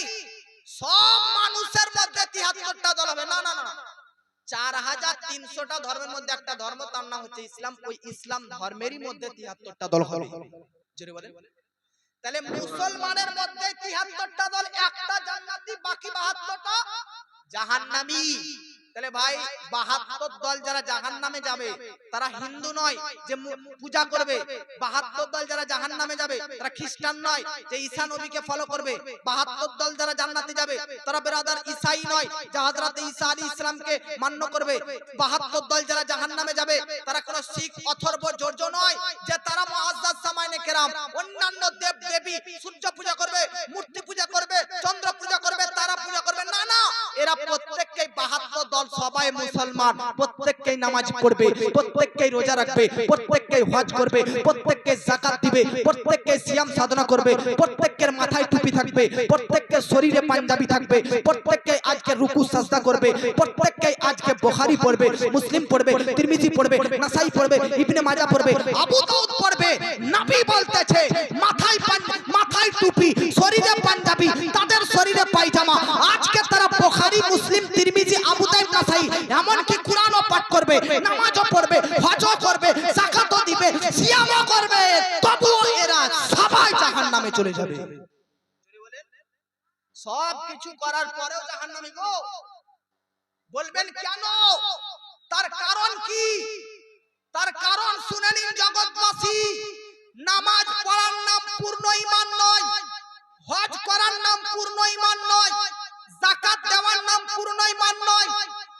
সব মানুষের মধ্যে 73টা দল হবে, না না না, 4300টা ধর্মের মধ্যে একটা ধর্ম, তার নাম হচ্ছে ইসলাম। ওই ইসলাম ধর্মেরই মধ্যে 73টা দল হবে। জোরে বলেন। তাহলে মুসলমানের মধ্যে 73টা দল, একটা জান্নাতি, বাকি 72টা জাহান্নামী। তাহলে ভাই 72 দল যারা জাহান্নামে যাবে তারা হিন্দু নয় যে পূজা করবে। 72 দল যারা জাহান্নামে যাবে তারা খ্রিস্টান নয় যে ঈসা নবীকে ফলো করবে। 72 দল যারা জান্নাতে যাবে তারা বেরাদার ঈসাই নয় যে হযরত ঈসা আলাইহিস সালামকে মান্য করবে। 72 দল যারা জাহান্নামে যাবে তারা কোন শিখ অথর্ব জর্জ নয় যে তারা মুআজ্জাজ সামাইনে কেরাম অন্যান্য দেব দেবী সূর্য পূজা করবে, মূর্তি পূজা করবে, চন্দ্র পূজা করবে, তারা পূজা করবে, না না। এরা প্রত্যেককেই 72 দল সবাই মুসলমান, প্রত্যেককেই নামাজ পড়বে, প্রত্যেককেই রোজা রাখবে, প্রত্যেককেই হজ করবে, প্রত্যেককে যাকাত দিবে, প্রত্যেককে সিয়াম সাধনা করবে, প্রত্যেকের মাথায় টুপি থাকবে, প্রত্যেকের শরীরে পাঞ্জাবি থাকবে, প্রত্যেককে আজকে রুকু সাজদা করবে, প্রত্যেককে আজকে বুখারী পড়বে, মুসলিম পড়বে, তিরমিজি পড়বে, নাসাই পড়বে, ইবনে মাজাহ পড়বে, আবু দাউদ পড়বে। নবী বলতেছে মাথায় টুপি, শরীরে পাঞ্জাবি, তাদের শরীরে পায়জামা। আজকে তারা বুখারী, মুসলিম, তিরমিজি, আবু দাউদ, নাসাই, এমনকি কুরআনও পাঠ করবে, নামাজও পড়বে, হজও করবে, যাকাতও দিবে, সিয়ামও করবে, তবুও এরা সবাই জাহান্নামে চলে যাবে। সব কিছু করার পরেও জাহান্নামী গো। বলবেন কেন? তার কারণ কি? তার কারণ শুনে নিন জগৎবাসী। নামাজ পড়ার নাম পূর্ণ ঈমান নয়, হজ করার নাম পূর্ণ ঈমান নয়, যাকাত দেওয়ার নাম পূর্ণ ঈমান নয়,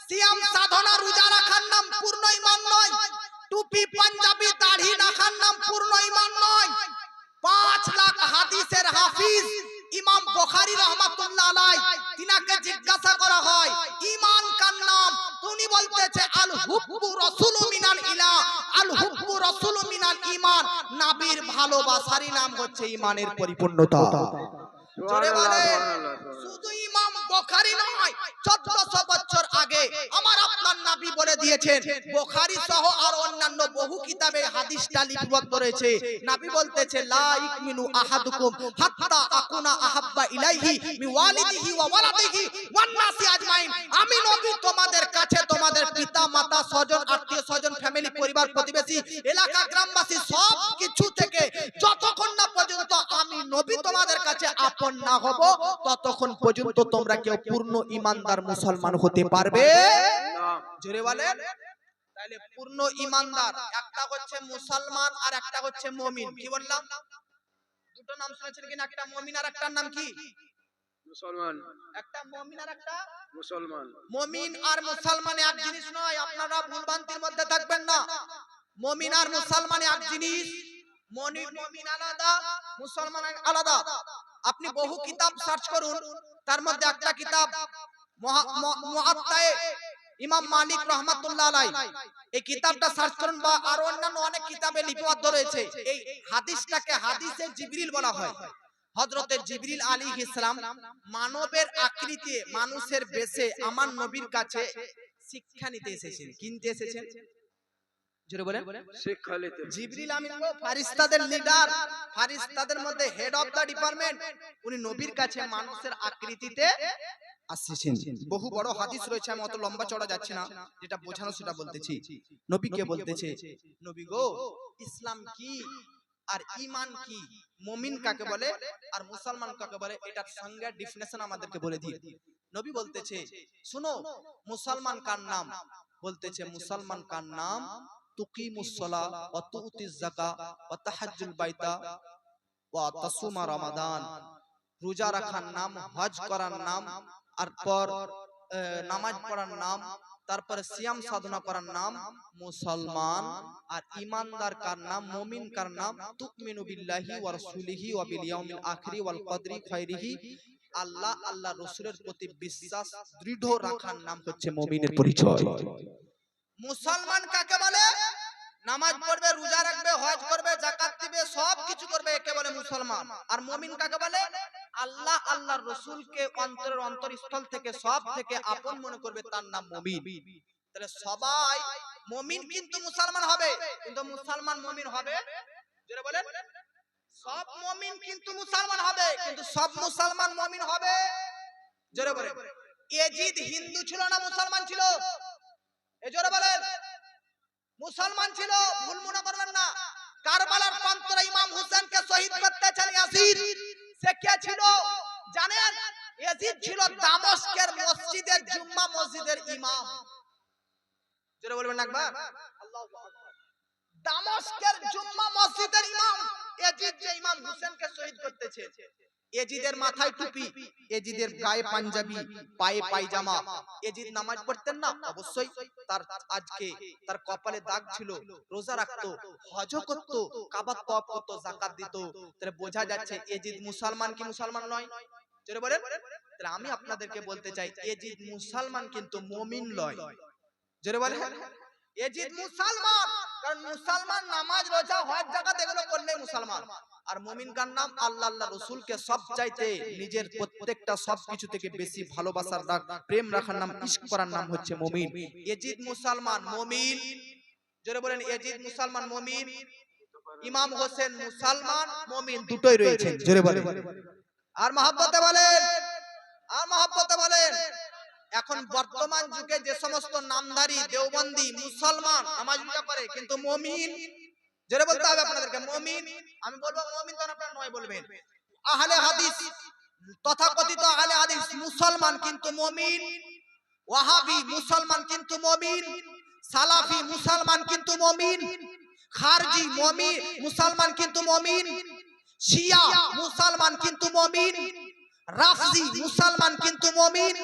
সিয়াম সাধনা রোজা রাখার নাম পূর্ণ ঈমান নয়, টুপি পাঞ্জাবি দাড়ি রাখার নাম পূর্ণ ঈমান নয়। 5 লাখ হাদিসের হাফিজ ইমাম বুখারী রাহমাতুল্লাহ আলাইহি, তিনাকে জিজ্ঞাসা করা হয় ঈমান কার নাম? উনি বলতেছে আল হুব্বু রাসূলু মিনাল ইলাহ, আল হুব্বু রাসূলু মিনাল ঈমান। নবীর ভালোবাসারই নাম হচ্ছে ঈমানের পরিপূর্ণতা। জোরে বলে। শুধু ইমাম বুখারী নয়, 1400 বছর আগে আমার আপনার নবী বলে দিয়েছেন, বুখারী সহ আর অন্যান্য বহু কিতাবে হাদিসটা লিপিবদ্ধ রয়েছে। নবী বলতেছে লা ইকমিনু আহাদুকুম হাত্তা আকুনা আহাব্বা ইলাইহি মি ওয়ালিদিহি ওয়া ওয়ালাদিহি ওয়ান নাসি আজমাইন। আমি নবী তোমাদের কাছে তোমাদের পিতা মাতা, স্বজন, আত্মীয় স্বজন, ফ্যামিলি, পরিবার, প্রতিবেশী, এলাকা, গ্রামবাসী সব কিছু থেকে যতক্ষণ না পর্যন্ত আমি নবী তোমাদের কাছে আপন না হব ততক্ষণ পর্যন্ত তোমরা কেউ পূর্ণ ঈমানদার মুসলমান হতে পারবে না। জোরে বলেন। তাহলে পূর্ণ ঈমানদার একটা হচ্ছে মুসলমান আর একটা হচ্ছে মুমিন। কি বললাম? দুটো নাম শুনেছেন কিনা? একটা মুমিন আর একটার নাম কি? মুসলমান। একটা মুমিন আর একটা মুসলমান। মুমিন আর মুসলমান এক জিনিস নয়, আপনারা ভুলভ্রান্তির মধ্যে থাকবেন না। মুমিন আর মুসলমান এক জিনিস। মুমিন আলাদা, মুসলমান আলাদা। আপনি বহু কিতাব সার্চ করুন, তার মধ্যে একটা কিতাব মুআত্তায়ে ইমাম মালিক রাহমাতুল্লাহ আলাইহি, এই কিতাবটা সার্চ করুন, বা আরো অন্যান্য অনেক কিতাবে লিপিবদ্ধ রয়েছে। এই হাদিসটাকে হাদিসে জিবরিল বলা হয়। হযরতে জিবরিল আলাইহিস সালাম মানবের আকৃতিতে, মানুষের বেশে আমার নবীর কাছে শিক্ষা নিতে এসেছেন। কিনতে এসেছেন, জোরে বলেন। শিক্ষা নিতে। জিবরিল আমিন ফারিস্তাদের লিডার, ফারিস্তাদের মধ্যে হেড অফ দা ডিপার্টমেন্ট, উনি নবীর কাছে মানুষের আকৃতিতে আসছেন। বহু বড় হাদিস রয়েছে, আমি অত লম্বা চড়া যাচ্ছি না, যেটা বোঝানো সেটা বলতেছি। নবীকে বলতেছে, নবী গো, ইসলাম কি আর ঈমান কি, মুমিন কাকে বলে আর মুসলমান কাকে বলে, এটার সঙ্গে ডেফিনেশন আমাদেরকে বলে দিই। নবী বলতেছে, শুনো, মুসলমান কার নাম? বলতেছে, মুসলমান কার নাম তুকিমুস সালাহ ওয়া তুতিজ যাকাত ওয়া তাহাজ্জুল বাইতা ওয়া তাসুমা রমাদান। রোজা রাখার নাম, হজ করার নাম, আর পর নামাজ পড়ার নাম, তারপরে সিয়াম সাধনা করার নাম মুসলমান। আর ঈমানদার কার নাম, মুমিন কার নাম, তুকমিনু বিল্লাহি ওয়া রাসূলিহি ওয়া বিল ইয়াউমিল আখিরি ওয়াল কদরি খায়রিহি, আল্লাহ আল্লাহ রাসূলের প্রতি বিশ্বাস দৃঢ় রাখার নাম হচ্ছে মুমিনের পরিচয়। মুসলমান কাকে বলে? নামাজ পড়বে, রোজা রাখবে, হজ করবে, যাকাত দিবে, সব কিছু করবে, একে বলে মুসলমান। আর মুমিন কাকে বলে? আল্লাহ আল্লাহর রাসূলকে অন্তরের অন্তরস্থল থেকে সব থেকে আপন মনে করবে, তার নাম মুমিন। তাহলে সবাই মুমিন কিন্তু মুসলমান হবে, কিন্তু মুসলমান মুমিন হবে, জোরে বলেন। সব মুমিন কিন্তু মুসলমান হবে, কিন্তু সব মুসলমান মুমিন হবে, জোরে বলেন। ইয়াজিদ হিন্দু ছিল না মুসলমান ছিল? এই জোরে বলেন। মুসলমান ছিল, ভুল মনে করবেন না। কারবালার প্রান্তরে ইমাম হোসেনকে শহীদ করতেছেন ইয়াজিদ, সে কে ছিল জানেন? ইয়াজিদ ছিল দামেস্কের মসজিদের, জুম্মা মসজিদের ইমাম। জোরে বলবেন না একবার, আল্লাহু আকবার। দামেস্কের জুম্মা মসজিদের ইমাম ইয়াজিদ, যে ইমাম হোসেনকে শহীদ করতেছে। ইয়াজিদের মাথায় টুপি, ইয়াজিদের গায়ে পাঞ্জাবি, পায়ে পায়জামা। ইয়াজিদ নামাজ পড়তেন না? অবশ্যই। তার আজকে তার কপালে দাগ ছিল, রোজা রাখতো, হজ করত, কাবা তওয়াফ করত, যাকাত দিত। তাহলে বোঝা যাচ্ছে ইয়াজিদ মুসলমান কি মুসলমান নয়? জোরে বলেন। তাহলে আমি আপনাদেরকে বলতে চাই, ইয়াজিদ মুসলমান কিন্তু মুমিন নয়। জোরে বলেন। ইয়াজিদ মুসলমান, কারণ মুসলমান নামাজ, রোজা, হজ, যাকাত এগুলো করলে মুসলমান। আর মুমিন কার নাম? আল্লাহ আল্লাহ রাসূলকে সবচাইতে নিজের প্রত্যেকটা সবকিছু থেকে বেশি ভালোবাসার, প্রেম রাখার নাম, ইশক করার নাম হচ্ছে মুমিন। ইয়াজিদ মুসলমান, মুমিন। জোরে বলেন, ইয়াজিদ মুসলমান, মুমিন। ইমাম হোসেন মুসলমান, মুমিন, দুটোই রয়েছে। জোরে বলেন। আর মহব্বতে বলেন, আর মহব্বতে বলেন। এখন বর্তমান যুগে যে সমস্ত নামধারী দেওবন্দি মুসলমান নামাজ রোজা করে, কিন্তু মুমিন, জোরে বলতে হবে আপনাদেরকে, মুমিন। আমি বলবো মুমিন, তখন আপনারা নয় বলবেন। আহলে হাদিস, তথাকথিত আহলে হাদিস মুসলমান কিন্তু মুমিন। ওয়াহাবি মুসলমান কিন্তু মুমিন। সালাফি মুসলমান কিন্তু মুমিন। খারজি মুসলমান কিন্তু মুমিন। শিয়া মুসলমান কিন্তু মুমিন। রাফজি মুসলমান কিন্তু মুমিন।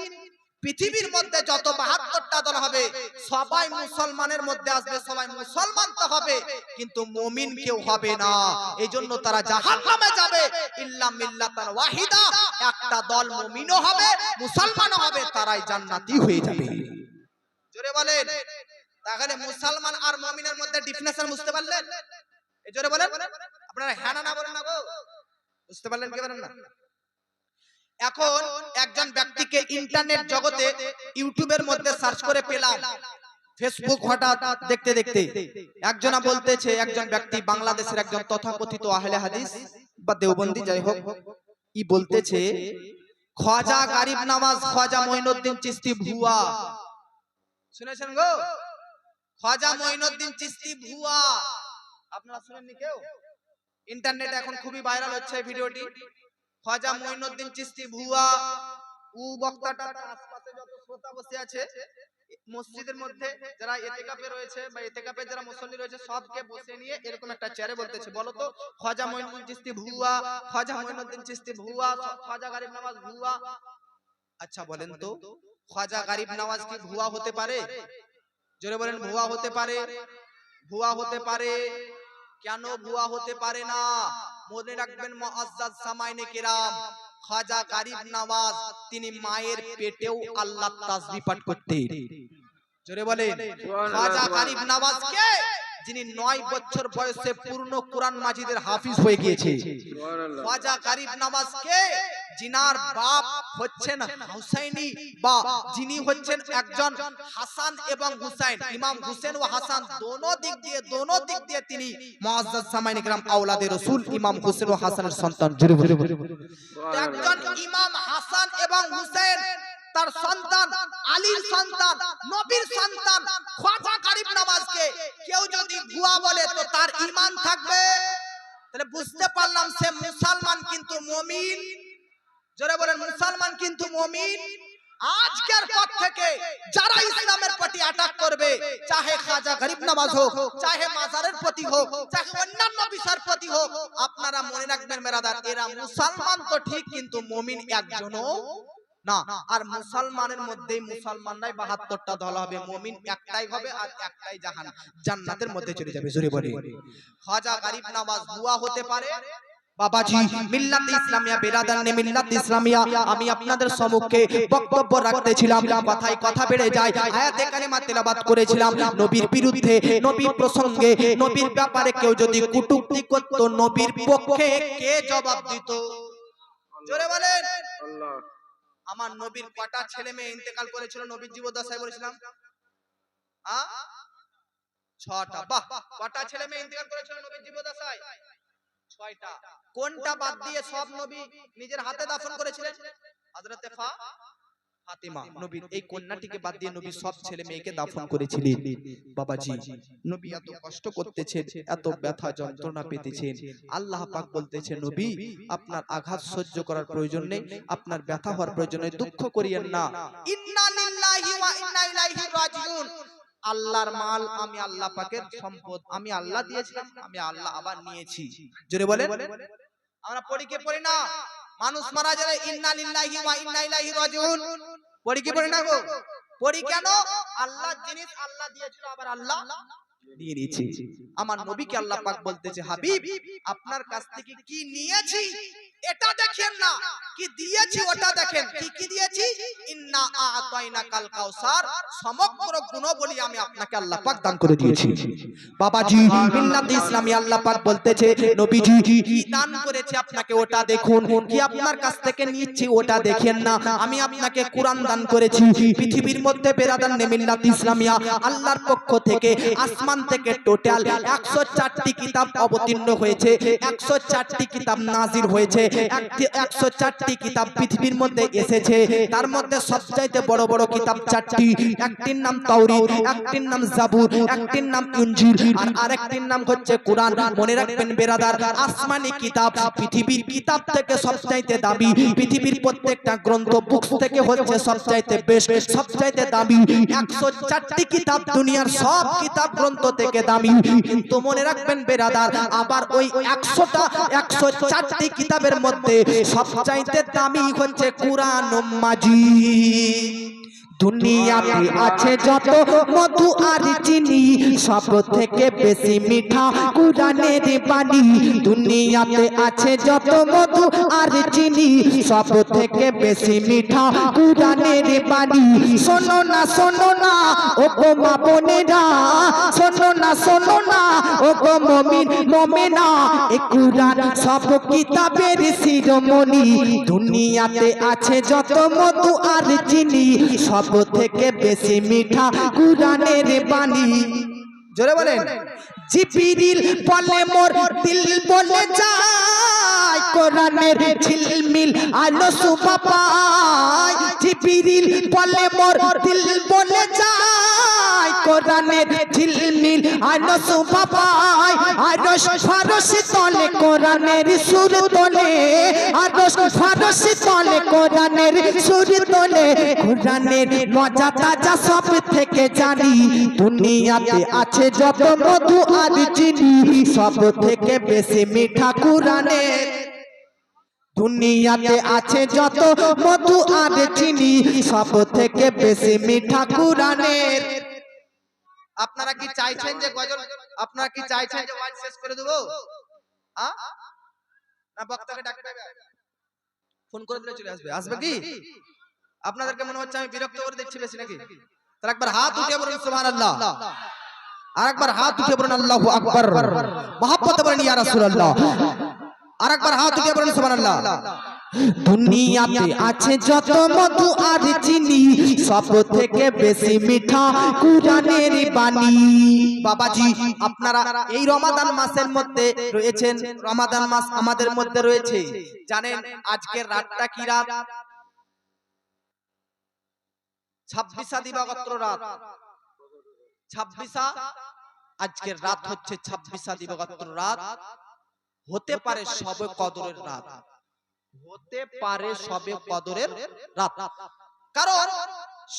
পৃথিবীর মধ্যে যত ৭২টা দল হবে, সবাই মুসলমানের মধ্যে আসবে, সবাই মুসলমান তো হবে, কিন্তু মুমিন কেউ হবে না। এইজন্য তারা জাহান্নামে যাবে। ইল্লা মিল্লাতান ওয়াহিদা, একটা দল মুমিনও হবে, মুসলমানও হবে, তারাই জান্নাতি হয়ে যাবে। জোরে বলেন। তাহলে মুসলমান আর মুমিনের মধ্যে ডিফারেন্স বুঝতে পারলেন? এই জোরে বলেন। আপনারা হ্যাঁ না বলেন না গো, বুঝতে পারলেন কি পারেন না? এখন একজন ব্যক্তিকে ইন্টারনেট জগতে ইউটিউবের মধ্যে সার্চ করে পেলাম, ফেসবুক হঠাৎ দেখতে দেখতে একজনা বলতেছে, একজন ব্যক্তি বাংলাদেশের একজন তথাকথিত আহলে হাদিস বা দেওবন্দি, যাই হোক, ই বলতেছে খ্বাজা গরিব নওয়াজ, খ্বাজা মঈনুদ্দিন চিশতি ভুয়া। শুনেছেন গো? খ্বাজা মঈনুদ্দিন চিশতি ভুয়া, আপনারা শুনেননি কেউ? ইন্টারনেটে এখন খুবই ভাইরাল হচ্ছে এই ভিডিওটি। খ্বাজা মঈনুদ্দিন চিশতি ভুয়া। ও বক্তাটা তার আশপাশে যত শ্রোতা বসে আছে মসজিদের মধ্যে, যারা ইতিকাফে রয়েছে বা ইতিকাফে যারা মুসল্লি রয়েছে, সবকে বসে নিয়ে এরকম একটা চেয়ারে বলতেছে, বলো তো খ্বাজা মঈনুদ্দিন চিশতি ভুয়া, খ্বাজা মঈনুদ্দিন চিশতি ভুয়া, খ্বাজা গরিব নওয়াজ ভুয়া। আচ্ছা বলেন তো, খ্বাজা গরিব নওয়াজ কি ভুয়া হতে পারে? জোরে বলেন, ভুয়া হতে পারে? ভুয়া হতে পারে। কেন ভুয়া হতে পারে না? মনে রাখবেন মুআজ্জাজ সামাইনে কিরাম, খাজা গরিব নওয়াজ তিনি মায়ের পেটেও আল্লাহ তাসবিহ পাঠ করতেন। জোরে বলেন খাজা গরিব নওয়াজ কে? যিনি 9 বছর বয়সে পূর্ণ কোরআন মাজিদের হাফিজ হয়ে গিয়েছে। সুবহানাল্লাহ। খাজা গরিব নওয়াজ কে? জিনার বাপ হচ্ছেন হুসাইনি বা যিনি হচ্ছেন একজন হাসান এবং হুসাইন, ইমাম হুসেন ও হাসান দোনো দিক দিয়ে তিনি মুআজ্জাজ সামাইন کرام আওলাদে রাসূল ইমাম হুসেন ও হাসানের সন্তান। জোরে বলেন একজন ইমাম হাসান এবং হুসেন তার সন্তান, আলীর সন্তান, নবীর সন্তান খাজা গরিব নওয়াজকে কেউ যদি ভুয়া বলে তো তার ঈমান থাকবে? তাহলে বুঝতে পারলাম সে মুসলমান কিন্তু মুমিন। জোরে বলেন মুসলমান কিন্তু মুমিন। আজকের পর থেকে যারা ইসলামের প্রতি অ্যাটাক করবে, চাহে খাজা গরিব নওয়াজ হোক, চাহে মাজারের প্রতি হোক, চাহে অন্যান্য বিষয়ের প্রতি হোক, আপনারা মনে রাখবেন মেরাদার, এরা মুসলমান তো ঠিক কিন্তু মুমিন একজনও না। আর মুসলমানের মধ্যেই মুসলমানরাই 72টা দল হবে, মুমিন একটাই হবে আর একটাই জান্নাতের মধ্যে চলে যাবে। জোরে বলে খাজা গরিব নওয়াজ ভুয়া হতে পারে? বাবাজি মিল্লাত ইসলামিয়া বেরাদারনে মিল্লাত ইসলামিয়া, আমি আপনাদের সম্মুখে বক্তব্য রাখতেছিলাম, কথায় কথা বেড়ে যায়। আয়াতে কারিমা তেলাওয়াত করেছিলাম নবীর বিরুদ্ধে, নবীর প্রসঙ্গে, নবীর ব্যাপারে কেউ যদি কটূক্তি করত, নবীর পক্ষে কে জবাব দিত? জোরে বলেন আল্লাহ। আমার নবীর কটা ছেলে মেয়ে ইন্তেকাল করেছিল নবীর জীবদ্দশায় বলেছিলাম? 6টা। বাহ, কটা ছেলে মেয়ে ইন্তেকাল করেছিল নবীর জীবদ্দশায়? 6টা। কোনটা বাদ দিয়ে সব নবী নিজের হাতে দাফন করেছিলেন? হযরতে ফাতিমা নবীর এই কন্যাটিকে বাদ দিয়ে নবী সব ছেলে মেয়েকে দাফন করেছিলেন। বাবাজি নবী এত কষ্ট করতেছেন, এত ব্যথা যন্ত্রণা পেতেছেন, আল্লাহ পাক বলতেছে নবী আপনার আঘাত সহ্য করার প্রয়োজন নেই, আপনার ব্যথা হওয়ার প্রয়োজন নেই, দুঃখ করিয়েন না। ইন্না লিল্লাহি ওয়া ইন্না ইলাইহি রাজিউন। আল্লাহর মাল আমি আল্লাহ পাকের সম্পদ, আমি আল্লাহ দিয়েছিলাম, আমি আল্লাহ আবার নিয়েছি। জোরে বলেন আমরা পড়ি কি পড়ি না? মানুষ মারা গেলে ইন্না লিল্লাহি ওয়া ইন্না ইলাইহি রাজিউন পড়ি কি পড়ি না গো? পড়ি কেন? আল্লাহর জিনিস আল্লাহ দিয়েছিল, আবার আল্লাহ নিয়ে নিয়েছে। আমার নবীকে আল্লাহ পাক বলতেছে হাবিব আপনার কাছ থেকে কি নিয়েছি এটা দেখেন না, কি দিয়েছি ওটা দেখেন। কি কি দিয়েছি? ইন্না আতাইনাকাল কাউসার, সমগ্র গুণাবলী আমি আপনাকে আল্লাহ পাক দান করে দিয়েছি। বাবাজি মিল্লাত ইসলামী আল্লাহ পাক বলতেছে নবীজি কি দান করেছে আপনাকে ওটা দেখুন, কি আপনার কাছ থেকে নিচ্ছি ওটা দেখেন না। আমি আপনাকে কোরআন দান করেছি। পৃথিবীর মধ্যে বেরাদার মিল্লাত ইসলামিয়া আল্লাহর পক্ষ থেকে আসমান থেকে টোটাল 104টি কিতাব অবতীর্ণ হয়েছে, 104টি কিতাব নাজিল হয়েছে, 104টি কিতাব পৃথিবীর মধ্যে এসেছে। তার মধ্যে সবচাইতে বড় বড় কিতাব 4টি, একটির নাম তাওরীত, একটির নাম জাবুর, একটির নাম ইনজিল আর আরেকটির নাম হচ্ছে কোরআন। মনে রাখবেন বেরাদার আসমানি কিতাব পৃথিবীর কিতাব থেকে সবচাইতে দামি, পৃথিবীর প্রত্যেকটা গ্রন্থ বুকস থেকে হচ্ছে সবচাইতে বেস্ট, সবচাইতে দামি। 104টি কিতাব দুনিয়ার সব কিতাব গ্রন্থ থেকে দামি, কিন্তু মনে রাখবেন বেরাদার আবার ওই 104টি কিতাবের মধ্যে সবচাইতে দামি হচ্ছে কুরআন মাজিদ। দুনিয়াতে আছে যত মধু আর চিনি, সব থেকে বেশি মিঠা কুরআনের বাণী। দুনিয়াতে আছে যত মধু আর চিনি, সব থেকে বেশি মিঠা কুরআনের বাণী। শোনো না ও গো মা বোনেরা, শোনো না ও গো মুমিন মুমিনা, এ কুরআন সব কিতাবের শিরোমণি। দুনিয়াতে আছে যত মধু আর চিনি, সব থেকে বেশি মিঠা কুরআনের বাণী। জোরে বলেন জিবরিল বলে মোর দিল বলে যায়, কোরআনের ঝিলমিল আলো শোভা পায়। জিবরিল বলে মোর দিল বলে যায়, কোরআনের ঝিলমিল আলো শোভা পায়। আরশ ফারশ তলে কোরআনের সুর তোলে, আরশ ফারশ তলে কোরআনের সুর তোলে। কোরআনের মজা তাজা সব থেকে জানি, দুনিয়াতে আছে যত মধু আর চিনি, সব থেকে বেশি মিঠা কুরআনের। দুনিয়াতে আছে যত মধু আর চিনি, সব থেকে বেশি মিঠা কুরআনের। আপনারা কি চাইছেন যে গজল, আপনারা কি চাইছেন যে ওয়াজ শেষ করে দেব? না বক্তাকে ডাকতে হবে? ফোন করে দিলে চলে আসবে। আসবে কি? আপনাদেরকে মনে হচ্ছে আমি বিরক্ত করে দিচ্ছি বেশি নাকি? তাহলে একবার হাত উঠিয়ে বলুন সুবহানাল্লাহ, আর একবার হাত উঠিয়ে বলুন আল্লাহু আকবার, মহব্বতে বলেন ইয়া রাসূলুল্লাহ, আর একবার হাত উঠিয়ে বলুন সুবহানাল্লাহ। দুনিয়াতে আছে যত মধু আর চিনি, সব থেকে বেশি মিঠা কুরআনের বাণী। বাবাজি, আপনারা এই রমাদান মাসের মধ্যে রয়েছেন, রমাদান মাস আমাদের মধ্যে রয়েছে। জানেন আজকের রাতটা কি রাত? 26 দিবাগত রাত। 26 আজকের রাত হচ্ছে 26 দিবাগত রাত। হতে পারে শবে কদরের রাত, হতে পারে শবে কদরের রাত। কারণ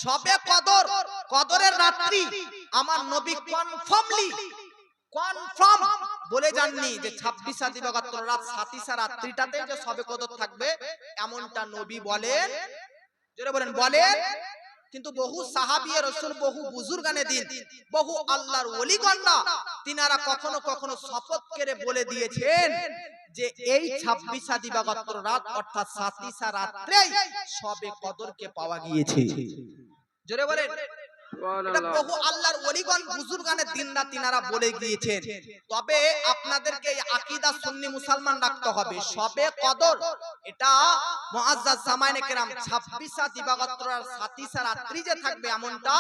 শবে কদর, কদরের রাত্রি আমার নবী কনফার্ম বলে যাননি যে 26 দিবাগত রাত 27 রাত্রিটাতে যে শবে কদর থাকবে, এমনটা নবী বলেন। জোরে বলেন বলেন। কিন্তু বহু সাহাবী রাসূল, বহু বুজুর্গানে দিন, বহু আল্লাহর ওলিগণরা তিনারা কখনো কখনো শপথ করে বলে দিয়েছেন যে এই 26 দিবাগত রাত অর্থাৎ 27 রাত্রেই শবে কদরকে পাওয়া গিয়েছে। জোরে বলেন। এটা বহু আল্লাহর ওলিগণ বুজুর্গানে দিনরা তিনারা বলে গিয়েছেন। তবে আপনাদেরকে এই আকীদা সুন্নি মুসলমান রাখতে হবে, শবে কদর এটা মুআজ্জাজ জামানে কেরাম 26 দিবাগত রাত 27 রাত্রি যে থাকবে এমনটা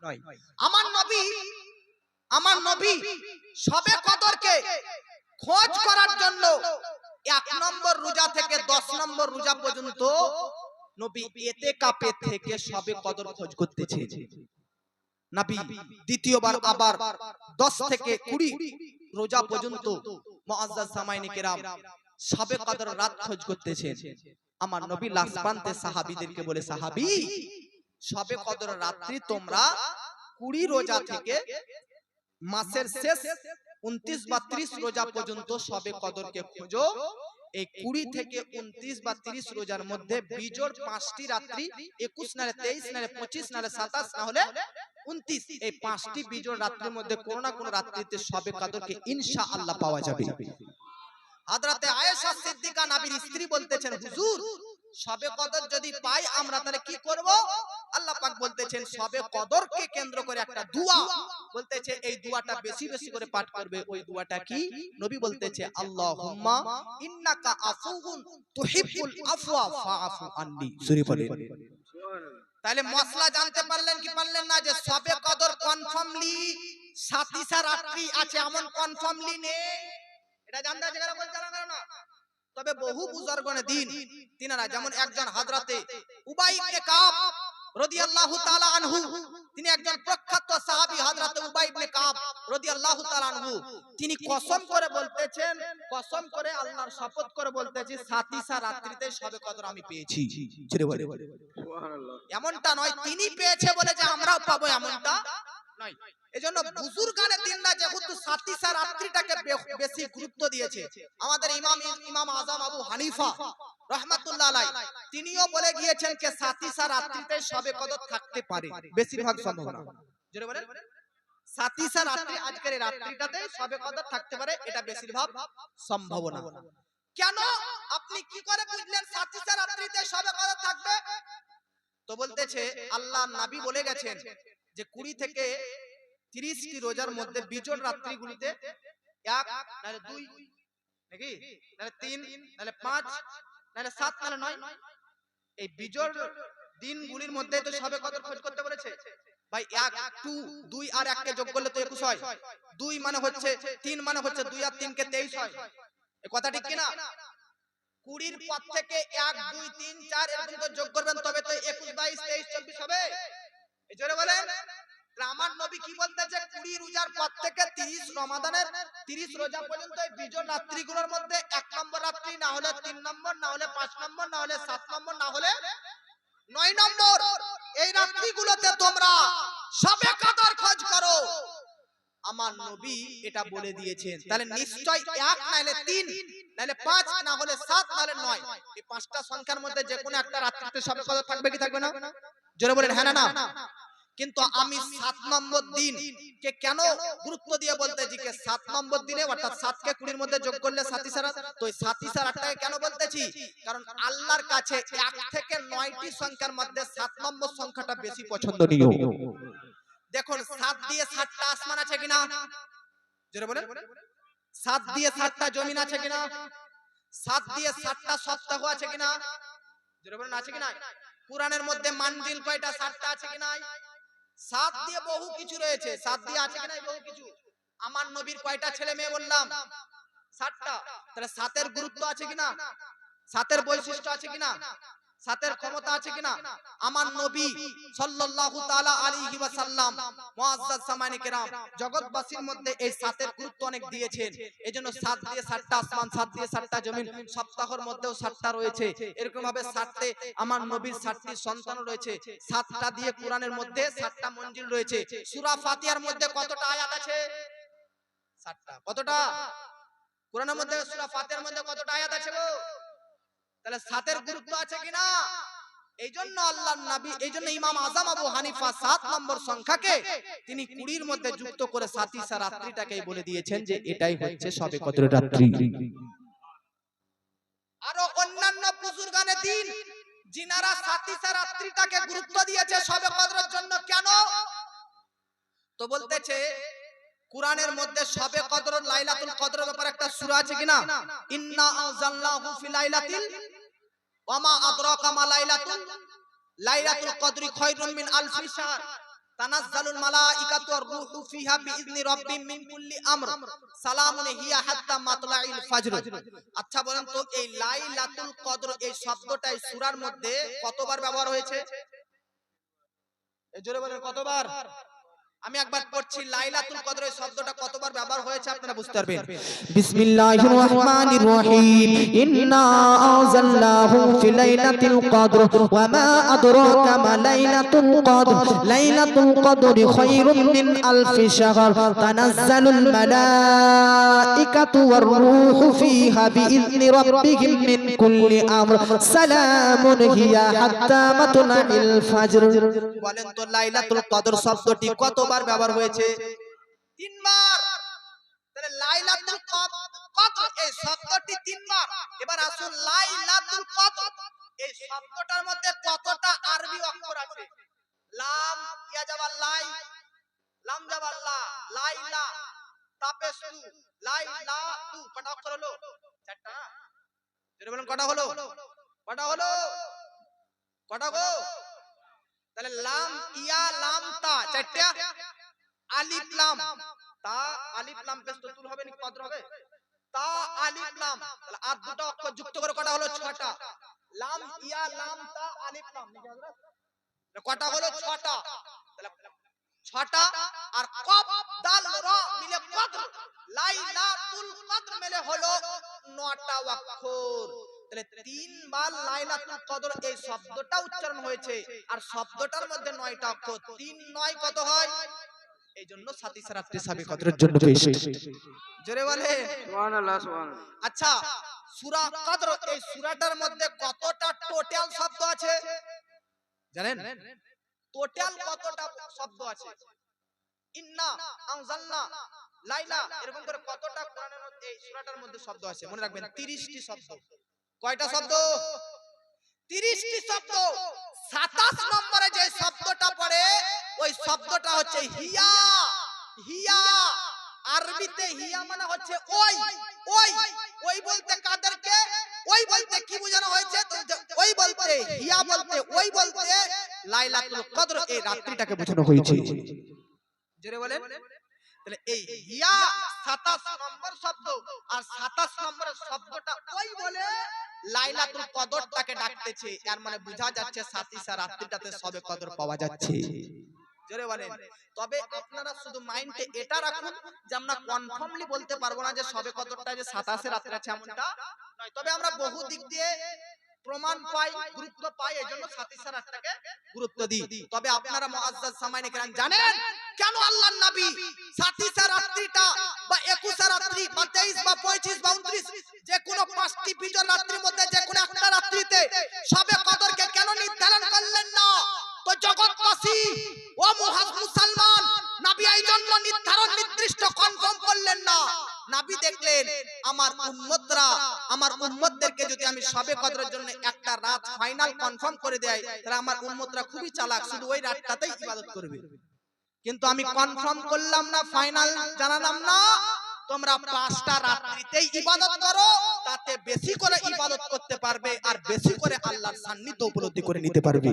নয়। আমার নবী শবে কদরকে খোঁজ করার জন্য 1 নম্বর রোজা থেকে 10 নম্বর রোজা পর্যন্ত নবী ইতিকাফে থেকে শবে কদর খোঁজ করতেছে। নবী দ্বিতীয়বার আবার 10 থেকে 20 রোজা পর্যন্ত মুআজ্জাজ জামানে কেরাম শবে কদর রাত খোঁজ করতেছেন। আমার নবী লাস্ট প্রান্তে সাহাবীদেরকে বলে, সাহাবী শবে কদর রাত্রি তোমরা 20 রোজা থেকে মাসের শেষ 29 বা 30 রোজা পর্যন্ত শবে কদরকে খোঁজো। এই 20 থেকে 29 বা 30 রোজার মধ্যে বিজোড় 5টি রাত্রি, 21 নালে 23 নালে 25 নালে 27 না হলে 29, এই 5টি বিজোড় রাত্রির মধ্যে কোন না কোন রাত্রিতে শবে কদরকে ইনশাআল্লাহ পাওয়া যাবে। হযরতে আয়েশা সিদ্দিকা নবীর স্ত্রী বলতেছেন, হুজুর শবে কদর যদি পাই আমরা তাহলে কি করব? আল্লাহ পাক বলতেছেন শবে কদরকে কেন্দ্র করে একটা দোয়া বলতেছে, এই দোয়াটা বেশি বেশি করে পাঠ করবে। ওই দোয়াটা কি? নবী বলতেছে, আল্লাহুম্মা ইন্নাকা আফুউন তুহিব্বুল আফওয়া ফাআফু আন্নি। সূরা বলেন। তাহলে মশলা জানতে পারলেন কি পারলেন না? যে শবে কদর কনফার্মলি 27 রাত্রি আছে এমন কনফার্মলি নেই। এটা জানতে আছে কারা বল জানা না? তবে বহু বুজুর্গনে দিন তিনারা, যেমন একজন হযরতে উবাই ইবনে কাব রাদিয়াল্লাহু তাআলা আনহু, তিনি একজন প্রখ্যাত সাহাবী হযরতে উবাই ইবনে কাব রাদিয়াল্লাহু তাআলা আনহু, তিনি কসম করে বলতেছেন, কসম করে আল্লাহর শপথ করে বলতেছি 27 রাত্রিতে শবে কদর আমি পেয়েছি। ছেড়ে বলে সুবহানাল্লাহ। এমনটা নয় তিনি পেয়েছে বলে যে আমরাও পাবো, এমনটা নয়। এজন্য বুজুর্গানে দিনরা যেহেতু 27 রাত্রিটাকে বেশি গুরুত্ব দিয়েছে, আমাদের ইমাম আযম আবু হানিফা রাহমাতুল্লাহ আলাইহি তিনিও বলে গিয়েছেন যে 27 রাত্রিতে শবে কদর থাকতে পারে, বেশিরভাগ সম্ভাবনা। জোরে বলেন 27 রাত্রি, আজকের এই রাত্রিটাতে শবে কদর থাকতে পারে, এটা বেশিরভাগ সম্ভাবনা। কেন আপনি কি করে বুঝলেন 27 রাত্রিতে শবে কদর থাকবে? তো বলতেছে আল্লাহর নবী বলে গেছেন যে 20 থেকে 30টি রোজার মধ্যে বিজোড় রাত্রিগুলিতে 1 নালে 2 নাকি নালে 3 নালে 5 নালে 7 নালে 9, এই বিজোড় দিনগুলির মধ্যে তো শবে কদর খোঁজ করতে বলেছে ভাই। 1 2 আর 1 কে যোগ করলে তো 21 হয়, 2 মানে হচ্ছে 3 মানে হচ্ছে 2 আর 3 কে 23 হয়। এই কথা ঠিক কি না? 20 এর পর থেকে 1 2 3 4 এরকম করে যোগ করবেন তবে তো 21 22 23 24 হবে। এই জোরে বলেন। আমার নবী কি বলতেছে? 20 রোজার পর থেকে 30 রমাদানের 30 রোজা পর্যন্ত এই বিজোড় রাত্রিগুলোর মধ্যে 1 নম্বর রাত্রি, না হলে 3 নম্বর, না হলে 5 নম্বর, না হলে 7 নম্বর, না হলে 9 নম্বর, এই রাত্রিগুলোতে তোমরা শবে কদর খোঁজ করো। আমার নবী এটা বলে দিয়েছেন। তাহলে নিশ্চয় 1 নাইলে 3 নাইলে 5 না হলে 7 নাইলে 9, এই 5টা সংখ্যার মধ্যে যে কোনো একটা রাত্রিতে শবে কদর থাকবে কি থাকবে না? জোরে বলেন হ্যাঁ না না। কিন্তু আমি 7 নম্বর দিন কে কেন গুরুত্ব দিয়ে বলতেছি যে 7 নম্বর দিনে অর্থাৎ 7 কে 20 এর মধ্যে যোগ করলে 7 সারাত, তো এই 7 সারাতটাকে কেন বলতেছি? কারণ আল্লাহর কাছে 1 থেকে 9টি সংখ্যার মধ্যে 7 নম্বর সংখ্যাটা বেশি পছন্দনীয়। দেখুন 7 দিয়ে 7টা আসমান আছে কিনা? জোরে বলেন। 7 দিয়ে 7টা জমিন আছে কিনা? 7 দিয়ে 7টা সপ্তাহ আছে কিনা? জোরে বলেন আছে কিনা? কুরআনের মধ্যে মানজিল কয়টা? 7টা আছে কিনা? 7 দিয়ে বহু কিছু রয়েছে। 7 দিয়ে আছে কিনা বহু কিছু। আমার নবীর কয়টা ছেলে মেয়ে বললাম? 7টা। তাহলে 7 এর গুরুত্ব আছে কিনা? 7 এর বৈশিষ্ট্য আছে কিনা? 7 এর ক্ষমতা আছে কিনা? আমার নবী সাল্লাল্লাহু তাআলা আলাইহি ওয়াসাল্লাম মুআজ্জাজ সামানে কেরাম জগৎবাসীর মধ্যে এই 7 এর গুরুত্ব অনেক দিয়েছেন। এজন্য 7 দিয়ে 7টা আসমান, 7 দিয়ে 7টা জমিন, সপ্তাহের মধ্যেও 7টা রয়েছে। এরকম ভাবে 7তে আমার নবীর 7টি সন্তান রয়েছে। 7টা দিয়ে কোরআনের মধ্যে 7টা মঞ্জিল রয়েছে। সূরা ফাতিহার মধ্যে কতটা আয়াত আছে? 7টা। কতটা? কোরআনের মধ্যে সূরা ফাতিহার মধ্যে কতটা আয়াত আছে গো? তাহলে 7 এর গুরুত্ব আছে কিনা? এইজন্য আল্লাহর নবী, এইজন্য ইমাম আযম আবু হানিফা 7 নম্বর সংখ্যাকে তিনি 20 এর মধ্যে যুক্ত করে সাতিসা রাত্রিটাকেই বলে দিয়েছেন যে এটাই হচ্ছে শবে কদরের রাত্রি। আরো অন্যান্য বুজুর্গানে দিন যিনারা সাতিসা রাত্রিটাকে গুরুত্ব দিয়েছে শবে কদরের জন্য, কেন? তো বলতেছে কুরআনের মধ্যে শবে কদর, লাইলাতুল কদরের ব্যাপারে একটা সূরা আছে কিনা? ইন্না আনজালনাহু ফি লাইলাতিল ওয়া মা আদরাকা মা লাইলাতুল কদরি খায়রুম মিন আলফি শাহর তানাজ্জালুল মালাইকাতু ওয়ার রূহু ফিহা বিইذনি রাব্বিহিম মিন কুল্লি আমর সালামুন হিয়া হাত্তা মাতলাইল ফাজর। আচ্ছা বলেন তো এই লাইলাতুল কদর এই শব্দটা এই সূরার মধ্যে কতবার ব্যবহার হয়েছে? এই জোরে বলেন কতবার? আমি একবার পড়ছি লাইলাতুল কদর এই শব্দটা কতবার ব্যবহার হয়েছে আপনারা বুঝতে পারবেন। বিসমিল্লাহির রহমানির রহিম। ইন্না আনজালনাহু ফি লাইলাতিল কদর ওয়া মা আদরাকা মা লাইলাতুল কদর লাইলাতুল কদরি খায়রুম মিন আলফি শাহর তানাজ্জালুল মালাইকাতু ওয়ার রূহু ফিহা বিইذনি রাব্বিহিম মিন কুল্লি আমর সালামুন হিয়া হাত্তা মাতলাইল ফাজর। বলেন তো লাইলাতুল কদর শব্দটি কতবার ব্যবহার হয়েছে? 3 বার। তাহলে লাইলাতুল কদর এই শব্দটি 3 বার। এবার আসুন লাইলাতুল কদর এই শব্দটার মধ্যে কতটা আরবি অক্ষর আছে? লাম ইয়া জাবাল লাই, লাম জাবাল লা, লাইলা তাপেসু, লাইলা তু, কটা অক্ষর হলো? 4টা না? যেটা বলেন কটা হলো? কটা হলো? কটা গো? তাহলে লাম ইয়া লাম তা 4টা, আলিফ লাম তা, আলিফ লাম পেশ তো তুল হবে না কদর হবে? তা আলিফ লাম, তাহলে আর দুটো অক্ষর যুক্ত করে কটা হলো? 6টা। লাম ইয়া লাম তা আলিফ লাম কটা হলো? 6টা। তাহলে 6টা আর কফ দাল রা মিলে কদর, লাইলাতুল কদর মিলে হলো 9টা অক্ষর। তাহলে 3 বার লাইলাতুল কদর এই শব্দটা উচ্চারণ হয়েছে আর শব্দটার মধ্যে 9টা অক্ষর। 3 9 কত হয়? এইজন্য সাতিসা রাত্রি শবে কদরের জন্য বেস্ট। জোরে বলে সুবহানাল্লাহ সুবহানাল্লাহ। আচ্ছা সূরা কদর এই সূরাটার মধ্যে কতটা টোটাল শব্দ আছে জানেন? টোটাল কতটা শব্দ আছে? ইন্না আনজালনা লাইলা এরকম করে কতটা কোরআনের মধ্যে এই সূরাটার মধ্যে শব্দ আছে? মনে রাখবেন 30টি শব্দ। কয়টা শব্দ? 30টি শব্দ। 27 নম্বরে যে শব্দটা পড়ে ওই শব্দটা হচ্ছে হিয়া। হিয়া আরবিতে হিয়া মানে হচ্ছে ওই। ওই ওই বলতে কাদেরকে? ওই বলতে কি বোঝানো হয়েছে? ওই বলতে হিয়া বলতে ওই বলতে লাইলাতুল কদর এই রাত্রিটাকে বোঝানো হয়েছে। জোরে বলেন। তাহলে এই হিয়া 27 নম্বর শব্দ আর 27 নম্বরের শব্দটা ওই বলে লাইলাতুল কদরটাকে ডাকতেছে। এর মানে বোঝা যাচ্ছে সাতিসা রাত্রিটাতে শবে কদর পাওয়া যাচ্ছে। জোরে বলেন। তবে আপনারা শুধু মাইন্ডে এটা রাখুন যে আমরা কনফার্মলি বলতে পারবো না যে শবে কদরটা যে 27 রাত্রে আছে এমনটা নয়। তবে আমরা বহু দিক দিয়ে প্রমাণ পাই, গুরুত্ব পাই, এজন্য সাতিসা রাতটাকে গুরুত্ব দিই। তবে আপনারা মুআজ্জাজ সামাইনে কেরাম জানেন কেন আল্লাহর নবী সাতিসা রাত্রিটা বা 21 রাত্রি বা 23 বা 25 বা 29 যে কোনো 5টি বিজয় রাত্রির মধ্যে যে কোনো একটা রাত্রিতে শবে কদরকে কেন নির্ধারণ করলেন না? তো জগৎবাসী ও কনফার্ম করলেন না। নবী দেখলেন আমার উম্মতদেরকে যদি আমি শবে কদরের জন্য একটা রাত ফাইনাল কনফার্ম করে দেই, তাহলে আমার উম্মতরা খুবই চালাক, শুধু ওই রাতটাতেই ইবাদত করবে। কিন্তু আমি কনফার্ম করলাম না, ফাইনাল জানালাম না, তোমরা 5টা রাত্রিতেই ইবাদত করো, তাতে বেশি করে ইবাদত করতে পারবে আর বেশি করে আল্লাহর সান্নিধ্য উপলব্ধি করে নিতে পারবে।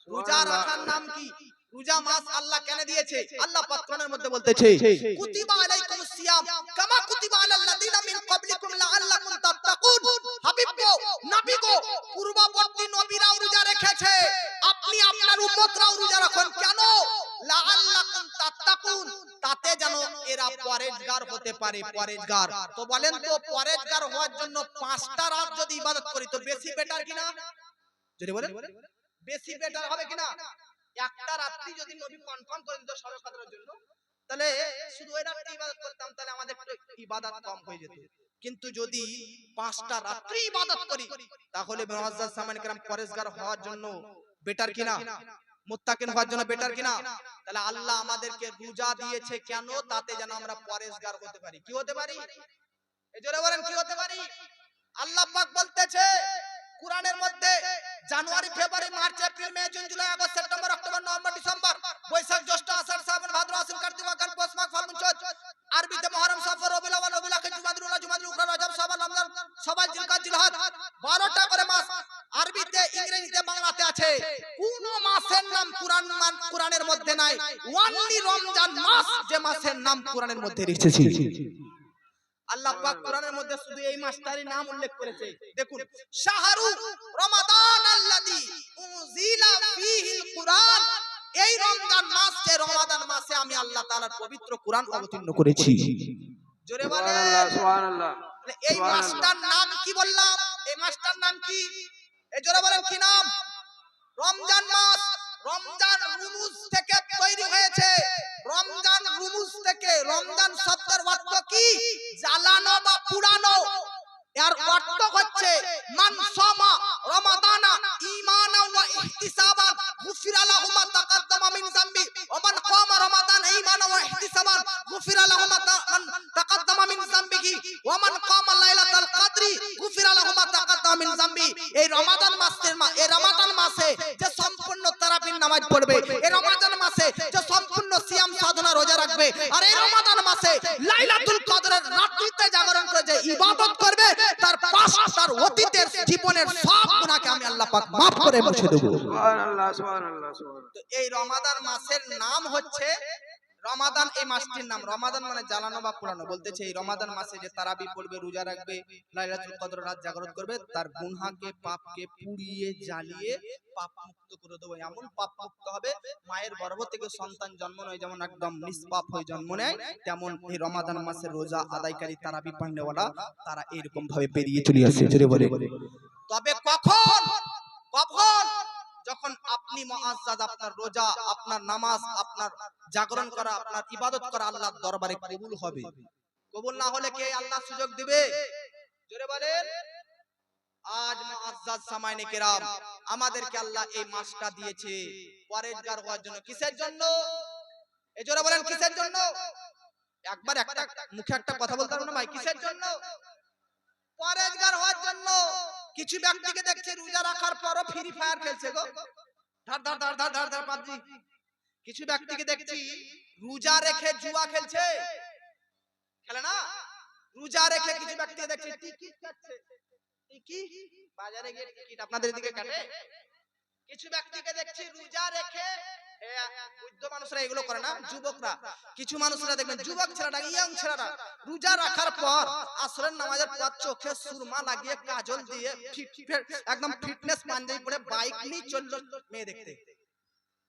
রোজা রাখার নাম কি? রোজা মাস আল্লাহ কেন দিয়েছে? আল্লাহ পাক কোরআনের মধ্যে বলতেছে, কুতিবা আলাইকুমুস সিয়াম কামা কুতিবা আলাল লাযিনা মিন ক্বাবলিকুম লাআল্লাকুম তাত্তাকুন। হাবিব গো, নবী গো, পূর্ববর্তী নবীরাও রোজা রেখেছে, আপনি আপনার উম্মতরাও রোজা রাখুন। কেন? লাআল্লাকুম তাত্তাকুন, তাতে যেন এরা পরেজগার হতে পারে। পরেজগার তো বলেন তো, পরেজগার হওয়ার জন্য 5টা রাত যদি ইবাদত করি তো বেশি বেটার কিনা? যদি বলেন বেশি বেটার হবে কিনা? একটা রাত্রি যদি নবী কনফার্ম করে দিত শবে কদরের জন্য, তাহলে শুধু ওই রাত্রি ইবাদত করতাম, তাহলে আমাদের ইবাদত কম হয়ে যেত। কিন্তু যদি 5টা রাত্রি ইবাদত করি, তাহলে মুআজ্জাজ সামানে کرام পরেজগার হওয়ার জন্য বেটার কিনা? মুত্তাকিন হওয়ার জন্য বেটার কিনা? তাহলে আল্লাহ আমাদেরকে রোজা দিয়েছে কেন? তাতে যেন আমরা পরেজগার হতে পারি। কি হতে পারি? এই জোরে বলেন কি হতে পারি? আল্লাহ পাক বলতেছে কুরআনের মধ্যে, January, February, March, April, May, June, July, August, September, October, November, December, Baishakh, Jyeshtha, Asharh, শ্রাবণ, ভাদ্র, আশ্বিন, কার্তিক, মাঘ, পৌষ, মাঘ, ফাল্গুন, চৈত, আরবিতে মুহররম, সফর, রবিউল আউয়াল, রবিউল আখির, জুমাদুল উলা, জুমাদুল উখরা, রজব, শাবান, রমজান, শাওয়াল, জিলকাদ, জিলহজ, 12টা করে মাস আরবিতে, ইংরেজিতে, বাংলাতে আছে। কোন মাসের নাম কুরআনের মধ্যে নাই। ওয়ানলি রমজান মাস যে মাসের নাম কুরআনের মধ্যে এসেছে। আল্লাহ পাক কোরআনের মধ্যে শুধু এই মাসটারই নাম উল্লেখ করেছে। দেখুন, শাহরু রমাদান আল্লাযী উনজিলা ফীহিল কুরআন, এই রমজান মাস, যে রমাদান মাসে আমি আল্লাহ তাআলার পবিত্র কুরআন অবতীর্ণ করেছি। জোরে বলেন সুবহানাল্লাহ। এই মাসটার নাম কি বললাম? এই মাসটার নাম কি? এই জোরে বলেন কি নাম? রমজান মাস। রমজান রুমুজ থেকে তৈরি হয়েছে। রমজান রুমুজ থেকে, রমজান শব্দের অর্থ কি? জ্বালানো বা পুরানো। এর অর্থ হচ্ছে মান সামা রমাদানা ঈমানান ওয়া ইহতিসাবান গুফিরা লাহু মা তাকাদ্দামা মিন যামবি ওয়া মান কামা রমাদান ঈমানান ওয়া ইহতিসাবান গুফিরা লাহু মা তাকাদ্দামা মিন যামবিহি ওয়া মান কামা লাইলাতাল কদরি গুফিরা লাহু মা তাকাদ্দামা মিন যামবি। এই রমাদান মাসে যে সম্পূর্ণ তারাবির নামাজ পড়বে, এই রমাদান মাসে যে সম্পূর্ণ সিয়াম সাধনা রোজা রাখবে, আর এই রমাদান মাসে লাইলাতুল কদরের রাত্রিতে জাগরণ করে যে ইবাদত করবে, তার তার অতীতের জীবনের সব গুনাহকে আমি আল্লাহ পাক maaf করে মুছে দেব। সুবহানাল্লাহ, সুবহানাল্লাহ, সুবহানাল্লাহ। তো এই রমাদান মাসের নাম হচ্ছে রমাদান। এই মাসটির নাম রমাদান মানে জ্বালানো বা পোড়ানো। বলতেছে এই রমাদান মাসে যে তারাবি পড়বে, রোজা রাখবে, লাইলাতুল কদর রাত জাগরণ করবে, তার গুনাহকে, পাপকে পুড়িয়ে জ্বালিয়ে পাপ মুক্ত করে দেবো। এমন পাপ মুক্ত হবে, মায়ের গর্ভ থেকে সন্তান জন্ম নেয় যেমন একদম নিষ্পাপ হয়ে জন্ম নেয়, তেমন এই রমাদান মাসের রোজা আদায়কারী তারাবি পান্ডেওয়ালা তারা এরকম ভাবে বেরিয়ে চলে আসে। জোরে বলে। তবে কখন? যখন আপনি মুআজ্জাজ, আপনার রোজা, আপনার নামাজ, আপনার জাগরণ করা, আপনার ইবাদত করা আল্লাহর দরবারে কবুল হবে। কবুল না হলে কে আল্লাহ সুযোগ দিবে? জোরে বলেন। আজ মুআজ্জাজ সামাইনে কেরাম, আমাদেরকে আল্লাহ এই মাসটা দিয়েছে পরেজগার হওয়ার জন্য। কিসের জন্য? এই জোরে বলেন কিসের জন্য? একবার একটা মুখে একটা কথা বলতে পারবো না ভাই? কিসের জন্য? পরেজগার হওয়ার জন্য। কিছু ব্যক্তিকে দেখছি রোজা রাখার পরও ফ্রি ফায়ার খেলছে গো, ধার ধার ধার ধার ধার ধার পাবজি। কিছু ব্যক্তিকে দেখছি রোজা রেখে জুয়া খেলছে, খেলে না? রোজা রেখে কিছু ব্যক্তিকে দেখছি টিকিট কাটছে। টিকিট বাজারে গিয়ে টিকিট আপনাদের দিকে কাটে? কিছু ব্যক্তিকে দেখছি রোজা রেখে, বৃদ্ধ মানুষরা এগুলো করে না, যুবকরা, কিছু মানুষরা দেখবেন, যুবক ছেলেরা, ইয়াং ছেলেরা রোজা রাখার পর আসরের নামাজের পর চোখে সুরমা লাগিয়ে, কাজল দিয়ে, একদম ফিটনেস পাঞ্জাবি পরে বাইক নিয়ে চললো মেয়ে দেখতে।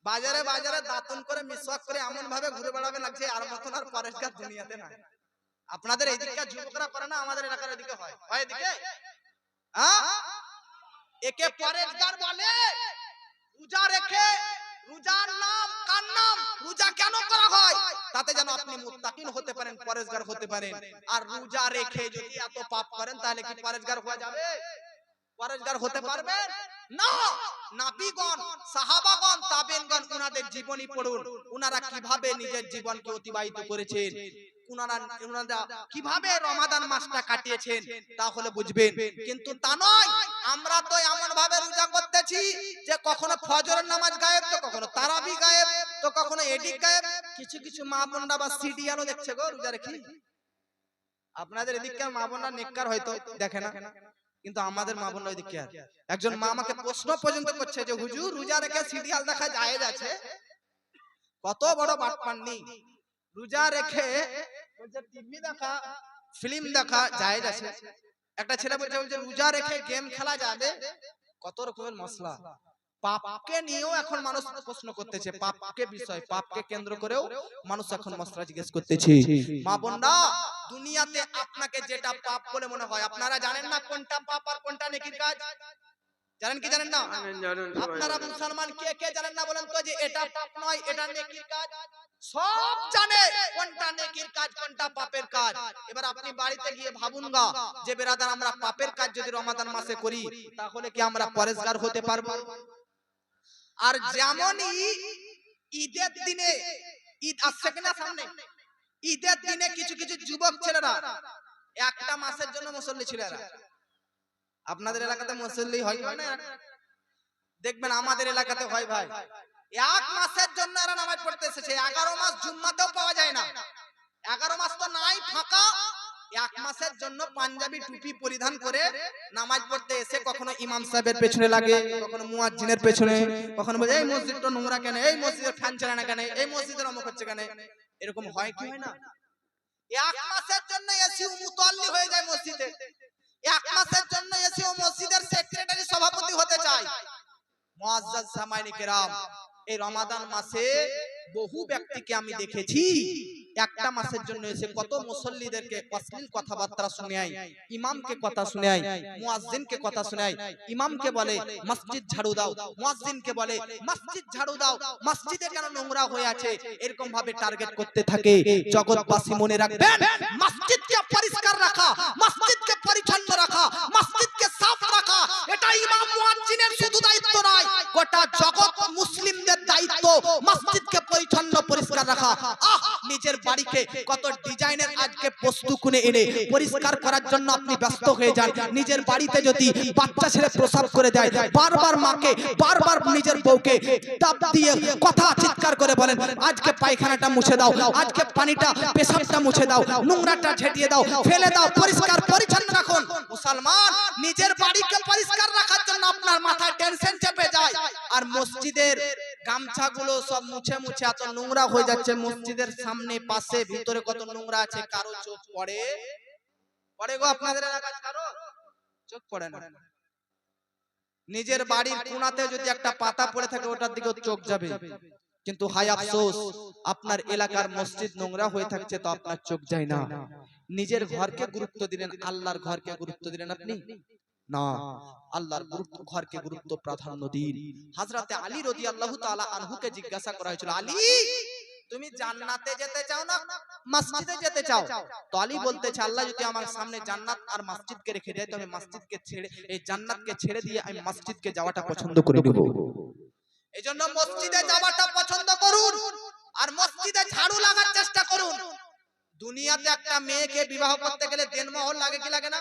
বাজারে বাজারে দাঁতন করে মিসওয়াক করে এমন ভাবে ঘুরে বেড়াবে লাগছে আর মতন আর পরেশগার দুনিয়াতে নাই। আপনাদের এইদিকে যুবকরা করে না, আমাদের এলাকার এদিকে হয়। হয় এদিকে? একে পরেশগার বলে। রোজা রেখে, রোজার নাম কার নাম? রোজা কেন করা হয়? তাতে যেন আপনি মুত্তাকিন হতে পারেন, পরেশগার হতে পারেন। আর রোজা রেখে যদি এত পাপ করেন, তাহলে কি পরেশগার হওয়া যাবে? পরেশগার হতে পারবেন না। নবীগণ, সাহাবাগণ, তাবেঈনগণ, উনাদের জীবনী পড়ুন, উনারা কিভাবে নিজের জীবনকে অতিবাহিত করেছেন, উনারা কিভাবে রমাদান মাসটা কাটিয়েছেন তাহলে বুঝবেন। কিন্তু তা নয়, আমরা তো এমন ভাবে রোজা করতেছি যে কখনো ফজরের নামাজ গায়েব, তো কখনো তারাবি গায়েব, তো কখনো এডিক গায়েব। কিছু কিছু মা বোনরা বা সিরিয়ালও দেখছে গো রোজা রেখে। আপনাদের এদিককার মা বোনরা নেককার হয়তো দেখে না, কিন্তু আমাদের মা বোনরা ওইদিকে আর। একজন মা আমাকে প্রশ্ন পর্যন্ত করছে যে হুজুর রোজা রেখে সিরিয়াল দেখা জায়েজ আছে? কত বড় বাটপান্নি! রোজা রেখে টিভি দেখা, ফিল্ম দেখা জায়েজ আছে? একটা ছেলে বলছে রোজা রেখে গেম খেলা যাবে? কত রকমের মশলা। পাপকে নিয়েও এখন মানুষ প্রশ্ন করতেছে, পাপকে বিষয়, পাপকে কেন্দ্র করেও মানুষ এখন মশলা জিজ্ঞেস করতেছে। মা বোনরা, দুনিয়াতে আপনাকে যেটা পাপ বলে মনে হয়, আপনারা জানেন না কোনটা পাপ আর কোনটা নেকির কাজ? জানেন কি জানেন না? জানেন সবাই আপনারা জানেন। মুসলমান কে কে জানেন না বলেন তো যে এটা পাপ নয়, এটা নেকির কাজ? সব জানে কোনটা নেকির কাজ, কোনটা পাপের কাজ। এবার আপনি বাড়িতে গিয়ে ভাবুন গা যে বেরাদার আমরা পাপের কাজ যদি রমাদান মাসে করি তাহলে কি আমরা পরেশগার হতে পারবো? আর যেমনই ঈদের দিনে, ঈদ আসছে কিনা সামনে, ঈদের দিনে কিছু কিছু যুবক ছেলেরা একটা মাসের জন্য মুসল্লি ছেলেরা, আপনাদের এলাকাতে মুসল্লি হয় না? দেখবেন আমাদের এলাকাতে হয় ভাই। এক মাসের জন্য এরা নামাজ পড়তে এসেছে। 11 মাস জুম্মাতেও পাওয়া যায় না। 11 মাস তো নাই, ফাঁকা। এক মাসের জন্য পাঞ্জাবি টুপি পরিধান করে নামাজ পড়তে এসে কখনো ইমাম সাহেবের পেছনে লাগে, কখনো মুয়াজ্জিনের পেছনে, কখনো বলে এই মসজিদটা নোংরা কেন, এই মসজিদের ফ্যান চলে না কেন, এই মসজিদের অমুক হচ্ছে কেন। এরকম হয় কি হয় না? এক মাসের জন্য এসি মুতাল্লি হয়ে যায় মসজিদে। এক মাসের জন্য এসে ও মসজিদের সেক্রেটারি সভাপতি হতে চায়। মুআজ্জাজ সামাইনি কেরাম, এই রমাদান মাসে বহু ব্যক্তিকে আমি দেখেছি একটা মাসের জন্য এসে কত মুসল্লিদেরকে অশ্লীল কথাবার্তা শুনায়, ইমামকে কথা শুনায়, মুয়াজ্জিনকে কথা শুনায়। ইমামকে বলে মসজিদ ঝাড়ু দাও, মুয়াজ্জিনকে বলে মসজিদ ঝাড়ু দাও, মসজিদে কেন নোংরা হয়ে আছে, এরকম ভাবে টার্গেট করতে থাকে। জগৎবাসী মনে রাখবেন, মসজিদকে পরিষ্কার রাখা, মসজিদকে পরিচ্ছন্ন রাখা, মসজিদকে সাফ রাখা এটা ইমাম মুয়াজ্জিনের শুধু দায়িত্ব নয়, গোটা জগৎ মুসলিমদের দায়িত্ব মসজিদকে পরিচ্ছন্ন পরিষ্কার রাখা। নিজের বাড়িকে কত ডিজাইনের আজকে বস্তু কিনে এনে পরিষ্কার করার জন্য আপনি ব্যস্ত হয়ে যান। নিজের বাড়িতে যদি বাচ্চা ছেলে প্রসাব করে দেয়, বারবার মাকে, বারবার নিজের বউকে দাব দিয়ে কথা চিৎকার করে বলেন আজকে পায়খানাটা মুছে দাও, আজকে পানিটা পেশাবটা মুছে দাও, নোংরাটা ঝেঁটিয়ে দাও, ফেলে দাও, পরিষ্কার পরিচ্ছন্ন রাখুন। মুসলমান নিজের বাড়িকে পরিষ্কার রাখার জন্য আপনার মাথায় টেনশন চেপে যায়, আর মসজিদের গামছাগুলো সব মুছে মুছে এত নোংরা হয়ে যাচ্ছে। মসজিদের সামনে, পাশে, ভিতরে কত নোংরা আছে, কারো চোখ পড়ে? পড়ে গো? আপনাদের এলাকায় কারো চোখ পড়ে না? নিজের বাড়ির কোণাতে যদি একটা পাতা পড়ে থাকে ওটার দিকে চোখ যাবে, কিন্তু হায় আফসোস আপনার এলাকার মসজিদ নোংরা হয়ে থাকছে তো আপনার চোখ যায় না। নিজের ঘরকে গুরুত্ব দিলেন, আল্লাহর ঘরকে গুরুত্ব দিলেন আপনি না। আল্লাহর ঘরকে গুরুত্ব প্রাধান্য দিন। হযরতে আলী রাদিয়াল্লাহু তাআলা আনহুকে জিজ্ঞাসা করা হয়েছিল, আলী তুমি জান্নাতে যেতে চাও না মসজিদে যেতে চাও? তো আলী বলতেছে, আল্লাহ যদি আমার সামনে জান্নাত আর মসজিদকে রেখে দেয় তো আমি মসজিদকে ছেড়ে, এই জান্নাতকে ছেড়ে দিয়ে আমি মসজিদকে যাওয়াটা পছন্দ করে নেব। এজন্য মসজিদে যাওয়াটা পছন্দ করুন আর মসজিদে ঝাড়ু লাগার চেষ্টা করুন। দুনিয়াতে একটা মেয়েকে বিবাহ করতে গেলে দেনমোহর লাগে কি লাগে না?